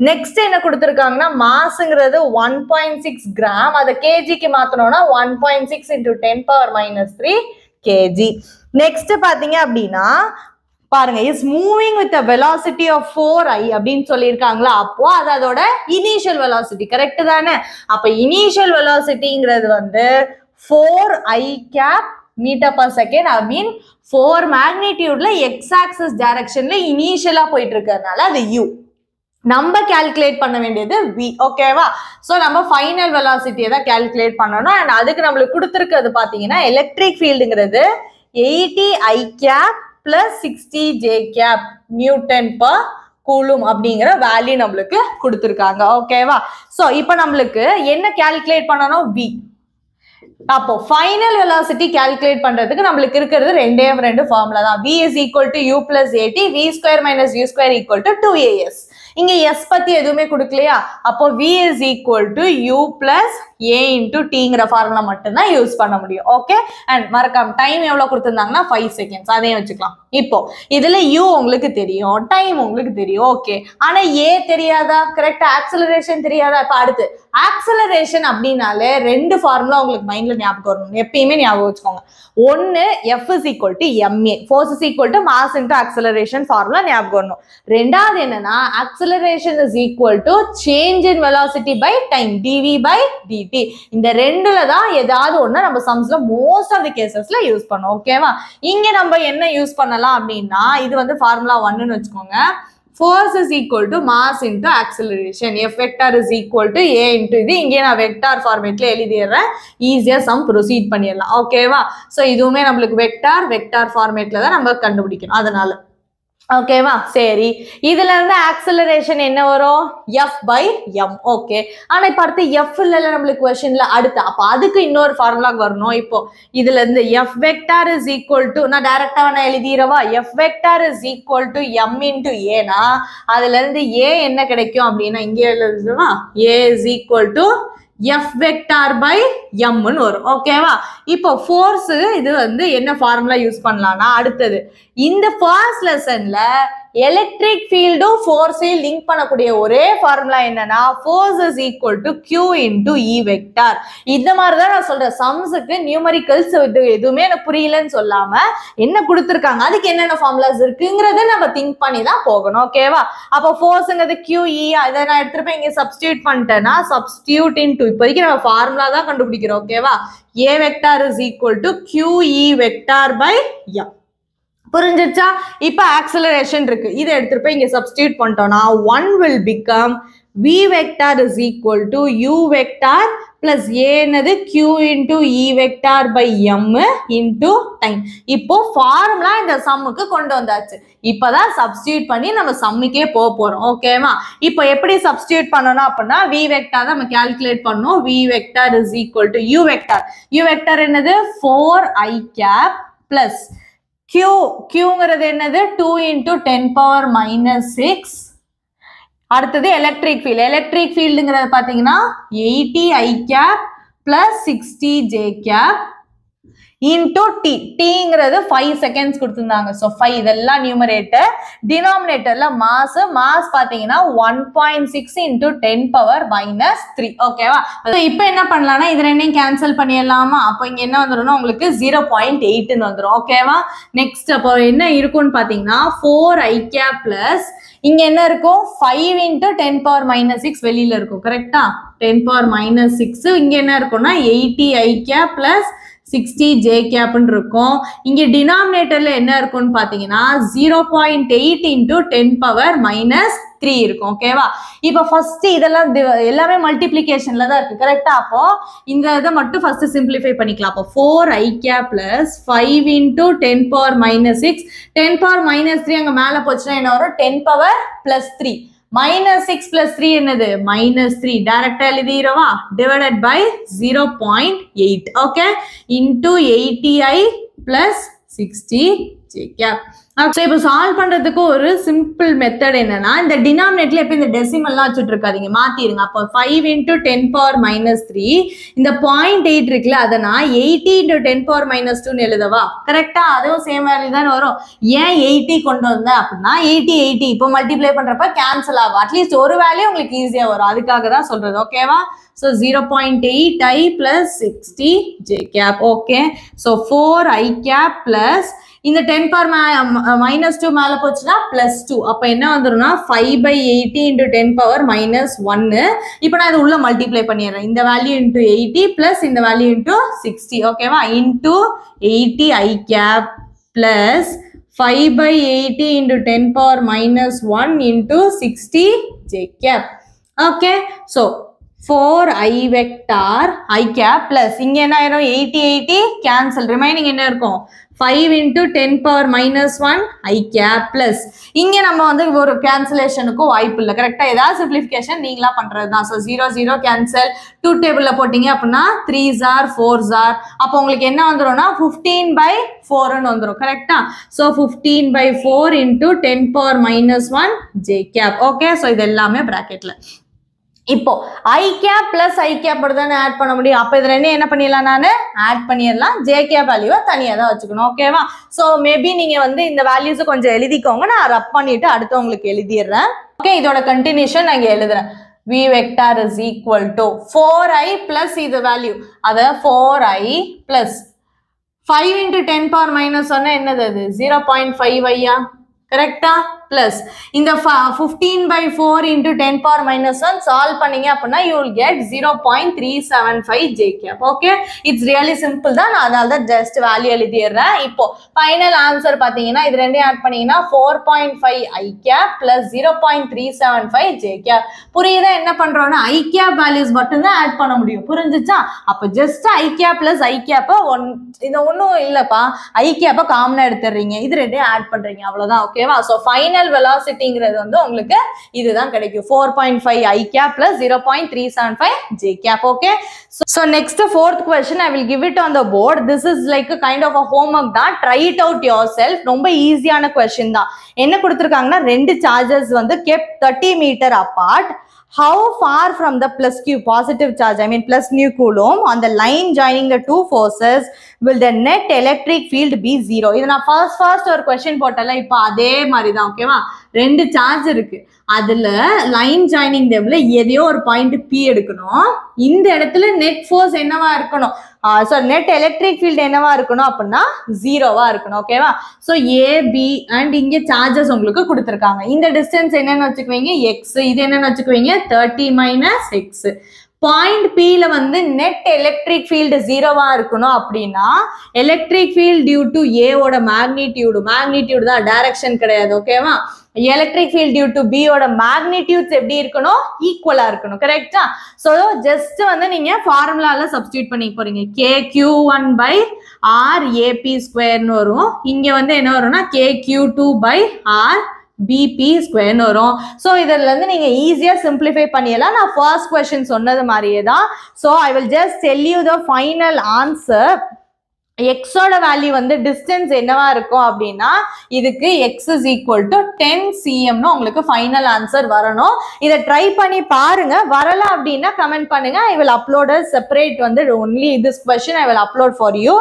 next என்ன கொடுத்திருக்காங்கன்னா மாஸ்ங்கிறது 1.6 கிராம். அதை கேஜிக்கு மாத்தணும்னா 1.6 into 10 power minus 3 kg. Next பாத்தீங்க அப்படின்னா பாருங்க, is moving with velocity of 4i அப்படின்னு சொல்லியிருக்காங்களா. அப்போ அது அதோட இனிஷியல் வெலாசிட்டி. கரெக்ட் தானே? அப்ப இனிஷியல் வெலாசிட்டிங்கிறது வந்து 4i cap metre per second. I mean 4 மேக்னிடியூட்ல எக்ஸ் ஆக்சிஸ் டைரக்ஷன்ல இனிஷியலா போயிட்டு இருக்கிறதுனால அது u. நம்ம கால்குலேட் பண்ண வேண்டியது v. ஓகேவா? சோ நம்ம ஃபைனல் வெலாசிட்டியை தான் கால்குலேட் பண்ணணும். அண்ட் அதுக்கு நம்மளுக்கு கொடுத்துருக்கிறது பாத்தீங்கன்னா எலக்ட்ரிக் ஃபீல்டுங்கிறது 80i cap plus 60 j cap Newton per coulomb அப்படிங்கிற வேல்யூ நம்மளுக்கு கொடுத்திருக்காங்க. ஓகேவா? சோ இப்போ நம்மளுக்கு என்ன கால்குலேட் பண்ணணும்? v. அப்போ ஃபைனல் வெலாசிட்டி கால்குலேட் பண்றதுக்கு நம்மளுக்கு இருக்கிறது ரெண்டு ஃபார்முலா தான். v is equal to u plus at, v square minus u square equal to 2as. இங்க s பத்தி எதுவுமே கொடுக்கலையா? அப்போ v is equal to u plus a into tங்கிற ஃபார்முலா மட்டும் தான் யூஸ் பண்ண முடியும். ஓகே, அண்ட் மறக்காம டைம் எவ்வளவு கொடுத்திருந்தாங்கன்னா 5 செகண்ட்ஸ், அதையும் வச்சுக்கலாம். இப்போ இதுல u உங்களுக்கு தெரியும், டைம் உங்களுக்கு தெரியும். ஓகே, ஆனா a தெரியாதா? கரெக்டா. ஆக்சலரேஷன் தெரியாதா? இப்ப அடுத்து ஆக்சலரேஷன் அப்படின்னாலே ரெண்டு ஃபார்முலா உங்களுக்கு மைண்ட்ல ஞாபகம் வரணும், எப்பயுமே ஞாபகம் வச்சுக்கோங்க. ஒன்னு F is equal to ma, force is equal to mass into acceleration formula ஞாபகம் வரணும். ரெண்டாவது என்னன்னா acceleration is equal to change in velocity by time, dv by dt. இந்த ரெண்டுல தான் ஏதாவது ஒண்ணு நம்ம சம்ஸ்ல மோஸ்ட் ஆஃப் தி கேசஸ்ல யூஸ் பண்ணோம். ஓகேவா? இங்க நம்ம என்ன யூஸ் பண்ணலாம் அப்படின்னா, இது வந்து ஃபார்முலா 1ன்னு வச்சுக்கோங்க. Force is equal to mass into acceleration. F vector is equal to a into இது. இங்கே நான் வெக்டார் ஃபார்மேட்ல எழுதிடுறேன், ஈஸியா சம் ப்ரொசீட் பண்ணிடலாம். ஓகேவா? ஸோ இதுவுமே நம்மளுக்கு வெக்டார் ஃபார்மேட்ல தான் நம்ம கண்டுபிடிக்கணும். அதனால ஓகேவா? சரி, இதுல இருந்து ஆக்சலரேஷன் என்ன வரும்? f by m. ஓகே, ஆனா இப்ப அடுத்து f இல்ல நம்மளுக்கு क्वेश्चनல அடுத்து, அப்ப அதுக்கு இன்னொரு ஃபார்முலாக்கு வரணும். இப்போ இதுல இருந்து f vector is equal to, நான் டைரக்டா நான் எழுதிரவா, f vector is equal to m into a னா அதுல இருந்து a என்ன கிடைக்கும் அப்படின்னா, இங்க எழுதுவா a is equal to f vector by m ன்னு வரும். ஓகேவா? இப்போ ஃபோர்ஸ் இது வந்து என்ன ஃபார்முலா யூஸ் பண்ணலாம்னா, அடுத்தது இந்த ஃபர்ஸ்ட் லெசன்ல எலக்ட்ரிக் ஃபீல்டும் ஃபோர்ஸையும் லிங்க் பண்ணக்கூடிய ஒரே ஃபார்முலா என்னன்னா, force is equal to q into e vector. இந்த மாதிரி தான் நான் சொல்றேன். சம்ஸுக்கு நியூமரிக்கல்ஸ் எதுவுமே எனக்கு புரியலன்னு சொல்லாம என்ன கொடுத்துருக்காங்க, அதுக்கு என்னென்ன ஃபார்முலாஸ் இருக்குங்கிறத நம்ம திங்க் பண்ணி தான் போகணும். ஓகேவா? அப்போ ஃபோர்ஸுங்கிறது QE, அதை நான் எடுத்துட்டு போய் இங்க சப்ஸ்டியூட் பண்ணிட்டேன்னா, சப்ஸ்டியூட் இன்டு இப்போதைக்கு நம்ம ஃபார்முலா தான் கண்டுபிடிக்கிறோம். ஓகேவா? a vector is equal to QE vector by m. புரிஞ்சிச்சா? இப்ப ஆக்சலரேஷன் இருக்கு, இதை எடுத்துட்டு போய் இங்க சப்ஸ்டிட்யூட் பண்ணிட்டோம்னா 1 will become v vector is equal to u vector plus a என்னது q into e vector by m into time. இப்போ ஃபார்முலா இந்த சம்முக்கு கொண்டு வந்தாச்சு. இப்பதான் சப்ஸ்டிட்யூட் பண்ணி நம்ம சம்முக்கே போக போறோம். ஓகேவா? இப்போ எப்படி சப்ஸ்டிட்யூட் பண்ணணும் அப்படின்னா, v vector தான் நம்ம கால்குலேட் பண்ணோம். v vector is equal to u vector. u vector என்னது 4i cap plus Qங்கிறது என்னது 2 into 10 power minus 6. அடுத்தது எலக்ட்ரிக் ஃபீல்டுங்கிறது பாத்தீங்கன்னா 80 i cap plus 60 j cap into t. Tங்கிறது 5 seconds கொடுத்திருந்தாங்க. So 5 இதெல்லாம் நியூமரேட்டர். டினாமினேட்டர்ல மாஸ் பாத்தீங்கன்னா 1.6 into 10 power minus 3. ஓகேவா? இப்போ என்ன பண்ணலாம்னா, இது ரெண்டையும் கேன்சல் பண்ணிடலாமா? அப்போ இங்க என்ன வந்துரும்னா உங்களுக்கு 0.8 வந்துரும். ஓகேவா? நெக்ஸ்ட் அப்போ என்ன இருக்கும்னு பாத்தீங்கன்னா 4i cap plus இங்க என்ன இருக்கும் 5 into 10 power minus 6 வெளியில இருக்கும். கரெக்டா? 10 power minus 6 இங்க என்ன இருக்கும்னா 80i cap plus 60 j cap இருக்கும். இங்க டினாமினேட்டர்ல என்ன இருக்கும்னு பாத்தீங்கன்னா 0.8 into 10 power minus 3 இருக்கும். ஓகேவா? இப்போ ஃபர்ஸ்ட் இதெல்லாம் எல்லாமே மல்டிப்ளிகேஷன்ல தான் இருக்கு. கரெக்டா? அப்போ இந்த இதை மட்டும் ஃபர்ஸ்ட் சிம்பிளிஃபை பண்ணிக்கலாம். அப்போ 4i cap plus 5 into 10 power minus 6. 10 power minus 3 அங்க மேல போச்சுன்னா என்ன வரும்? 10 power plus 3. minus 6 plus 3 என்னது? minus 3. டைரக்டா எழுதிரவா? divided by 0.8. okay? into 80i plus 60 j cap. So இப்போ சால்வ் பண்றதுக்கு ஒரு சிம்பிள் மெத்தட் என்னன்னா, இந்த டினாமினேட்டர்ல எப்ப இந்த டெசிமல்லாம் வச்சுட்டு இருக்காதீங்க, மாத்திருங்க. அப்போ 5 into 10 power minus 3 இந்த 0.8 இருக்குல்ல, அதை நான் 80 into 10 power minus 2 எழுதவா? கரெக்டா? அதுவும் சேம் வேல்யூ தான் வரும். ஏன் 80 கொண்டு வந்தேன் அப்படின்னா 80 இப்போ மல்டிப்ளை பண்றப்ப கேன்சல் ஆகும். அட்லீஸ்ட் ஒரு வேல்யூ உங்களுக்கு ஈஸியா வரும், அதுக்காக தான் சொல்றது. ஓகேவா? So 0.8i plus 60 j cap. Okay. So 4i cap plus இந்த 10 power minus 2 மேல போச்சுன்னா plus 2. அப்ப என்ன வந்துரும்னா 5/80 into 10 power minus 1. இப்போ நான் இது உள்ள மல்டிப்ளை பண்ணிடுறேன். இந்த வேல்யூ into 80 plus இந்த வேல்யூ into 60. ஓகேவா? into 80i cap plus 5/80 into 10 power minus 1 into 60 j cap. Okay. So 4i vector I cap plus இங்க என்ன ஆயிரும்? 80 கேன்சல், ரிமைனிங் என்ன இருக்கும்? 5 into 10 power minus 1 I cap plus இங்க நம்ம வந்து ஒரு கேன்சலேஷனுக்கும் வாய்ப்பு இல்லை. கரெக்டா? ஏதாவது சிம்பிளிஃபிகேஷன் நீங்களா பண்றது தான். ஸோ 0 0 கேன்சல், 2 டேபிள்ல போட்டீங்க அப்படின்னா 3s are 4s are. அப்போ உங்களுக்கு என்ன வந்துரும்னா 15/4 வந்துரும். கரெக்டா? So 15/4 into 10 power minus 1 j cap. Okay. So இது எல்லாமே பிராக்கெட்ல. இப்போ I cap plus I cap தானே ஆட் பண்ண முடியும். அப்ப இது ரெண்டையும் என்ன பண்ணிடலாம், நான் ஆட் பண்ணிடலாம். J cap வேல்யூவை தனியா தான் வச்சுக்கணும். ஓகேவா? ஸோ மேபி நீங்க வந்து இந்த வேல்யூஸை கொஞ்சம் எழுதிக்கோங்க. நான் ரப் பண்ணிட்டு அடுத்து உங்களுக்கு எழுதிடுறேன். ஓகே, இதோட கண்டினியூஷன் நான் இங்க எழுதுறேன். V vector is equal to 4i plus இது வேல்யூ, அத 4i plus 5 into 10 power minus 1 என்னது அது 0.5i கரெக்டா? plus இந்த 15/4 into 10 power minus 1 சால்வ் பண்ணீங்க அப்படின்னா you will get 0.375 J cap. Okay, it's really simple தான். நான் அதனால தான் ஜஸ்ட் வேல்யூ எழுதிடுறேன். இப்போ ஃபைனல் ஆன்சர் பார்த்தீங்கன்னா இது ரெண்டையும் ஆட் பண்ணீங்கன்னா 4.5 I cap plus 0.375 J cap. புரியுதா என்ன பண்றோம்னா I cap வேல்யூஸ் மட்டும் தான் ஆட் பண்ண முடியும். புரிஞ்சுச்சா? அப்போ just I cap plus I cap இது ஒன்றும் இல்லப்பா, I cap காமனா எடுத்துடுறீங்க, இது ரெண்டையும் ஆட் பண்றீங்க, அவ்வளவுதான். ஓகேவா? ஸோ ஃபைனல் velocityங்கிறது வந்து உங்களுக்கு இதுதான் கிடைக்கும், 4.5 I cap plus 0.375 J cap. Okay, so next fourth question I will give it on the board. This is like a kind of a homework தான், try it out yourself. ரொம்ப ஈஸியான question தான். என்ன கொடுத்திருக்காங்கன்னா ரெண்டு சார்ஜஸ் வந்து kept 30 meter apart. How far from the plus q positive charge, I mean plus nu coulomb on the line joining the two forces will the net electric field be 0? இது நான் first ஒரு question போட்டல, இப்போ அதே மாதிரி தான். ஓகேவா? ரெண்டு charge இருக்கு, அதுல லைன் ஜாயினிங் டேபிள்ல எதையோ ஒரு பாயிண்ட் P எடுக்கணும். இந்த இடத்துல நெட் ஃபோர்ஸ் என்னவா இருக்கணும், நெட் எலக்ட்ரிக் ஃபீல்ட் என்னவா இருக்கணும் அப்படின்னா 0வா இருக்கணும். ஓகேவா? ஸோ AB அண்ட் இங்கே சார்ஜஸ் உங்களுக்கு கொடுத்துருக்காங்க. இந்த டிஸ்டன்ஸ் என்னன்னு வச்சுக்குவீங்க x, இது என்னன்னு வச்சுக்குவீங்க 30 minus x. பாயிண்ட் Pல வந்து நெட் எலக்ட்ரிக் ஃபீல்டு 0வா இருக்கணும் அப்படின்னா எலக்ட்ரிக் ஃபீல்ட் டியூ டு ஏவோட மேக்னிடியூடு தான், டைரக்ஷன் கிடையாது. ஓகேவா? Electric field due to B ஓட மேக்னிடியூட்ஸ் எப்படி இருக்கணும், ஈக்குவலா இருக்கணும். கரெக்டா? ஸோ ஜஸ்ட் வந்து நீங்க ஃபார்முலால சப்ஸ்டியூட் பண்ணி போறீங்க. KQ1/R AP ஸ்கொயர்னு வரும். இங்க வந்து என்ன வரும்னா KQ2/R BP ஸ்கொயர்னு வரும். ஸோ இதுல இருந்து நீங்க ஈஸியா சிம்பிளிஃபை பண்ணிடலாம். நான் ஃபர்ஸ்ட் கொஸ்டின் சொன்னது மாதிரியே தான். So I will just tell you the final answer. எக்ஸோட வேல்யூ வந்து டிஸ்டன்ஸ் என்னவா இருக்கும் அப்படின்னா இதுக்கு x is equal to 10 cm உங்களுக்கு ஃபைனல் ஆன்சர் வரணும். இதை ட்ரை பண்ணி பாருங்க. வரல அப்படின்னா கமெண்ட் பண்ணுங்க. I will upload a separate வந்து only this question I will upload for you.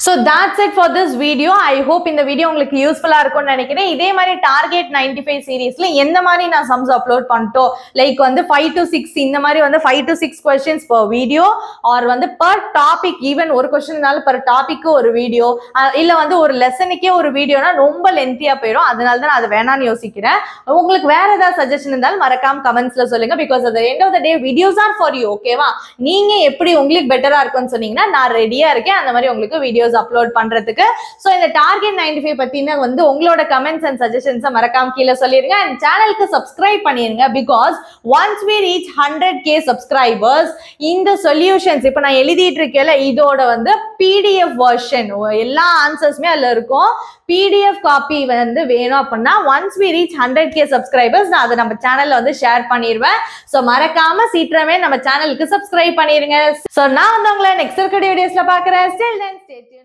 So that's it for this video. I hope இந்த வீடியோ உங்களுக்கு யூஸ்ஃபுல்லா இருக்கும்னு நினைக்கிறேன். இதே மாதிரி டார்கெட் 95 சீரீஸ்ல எந்த மாதிரி நான் சம்ஸ் அப்லோட் பண்ணிட்டோம், லைக் வந்து 5 to 6 இந்த மாதிரி வந்து 5 to 6 questions per video, R வந்து per topic, ஈவன் ஒரு கொஸ்டின்னால per topic ஒரு வீடியோ, இல்ல வந்து ஒரு லெசனுக்கே ஒரு வீடியோனா ரொம்ப லென்த்தியா போயிடும். அதனால தான் நான் அது வேணான்னு யோசிக்கிறேன். உங்களுக்கு வேற ஏதாவது சஜஷன் இருந்தாலும் மறக்காம கமெண்ட்ஸ்ல சொல்லுங்க. Because at the end of the day videos are for you. ஓகேவா? நீங்க எப்படி உங்களுக்கு பெட்டரா இருக்கும்னு சொன்னீங்கன்னா நான் ரெடியா இருக்கேன் அந்த மாதிரி உங்களுக்கு வீடியோஸ் அப்லோட் பண்றதுக்கு. ஸோ இந்த டார்கெட் 95 பத்தின வந்து உங்களோட கமெண்ட்ஸ் அண்ட் சஜஷன்ஸை மறக்காம கீழே சொல்லிருங்க. அண்ட் சேனலுக்கு சப்ஸ்கிரைப் பண்ணிருங்க. Because once we reach 100k subscribers இந்த சொல்யூஷன்ஸ் இப்போ நான் எழுதிட்டு இருக்கேன்ல இதோட வந்து PDF வெர்ஷன் எல்லா ஆன்சர்ஸ்மே அதுல இருக்கும். PDF காப்பி வந்து வேணும் அப்படின்னா once we reach 100k subscribers நான் அதை நம்ம சேனல்ல வந்து ஷேர் பண்ணிடுவேன். ஸோ மறக்காம சீக்கிரமே நம்ம சேனலுக்கு சப்ஸ்கிரைப் பண்ணிருங்க. ஸோ நான் வந்து உங்களை நெக்ஸ்ட் வீடியோஸ்ல பாக்குறேன். Till then, stay tuned.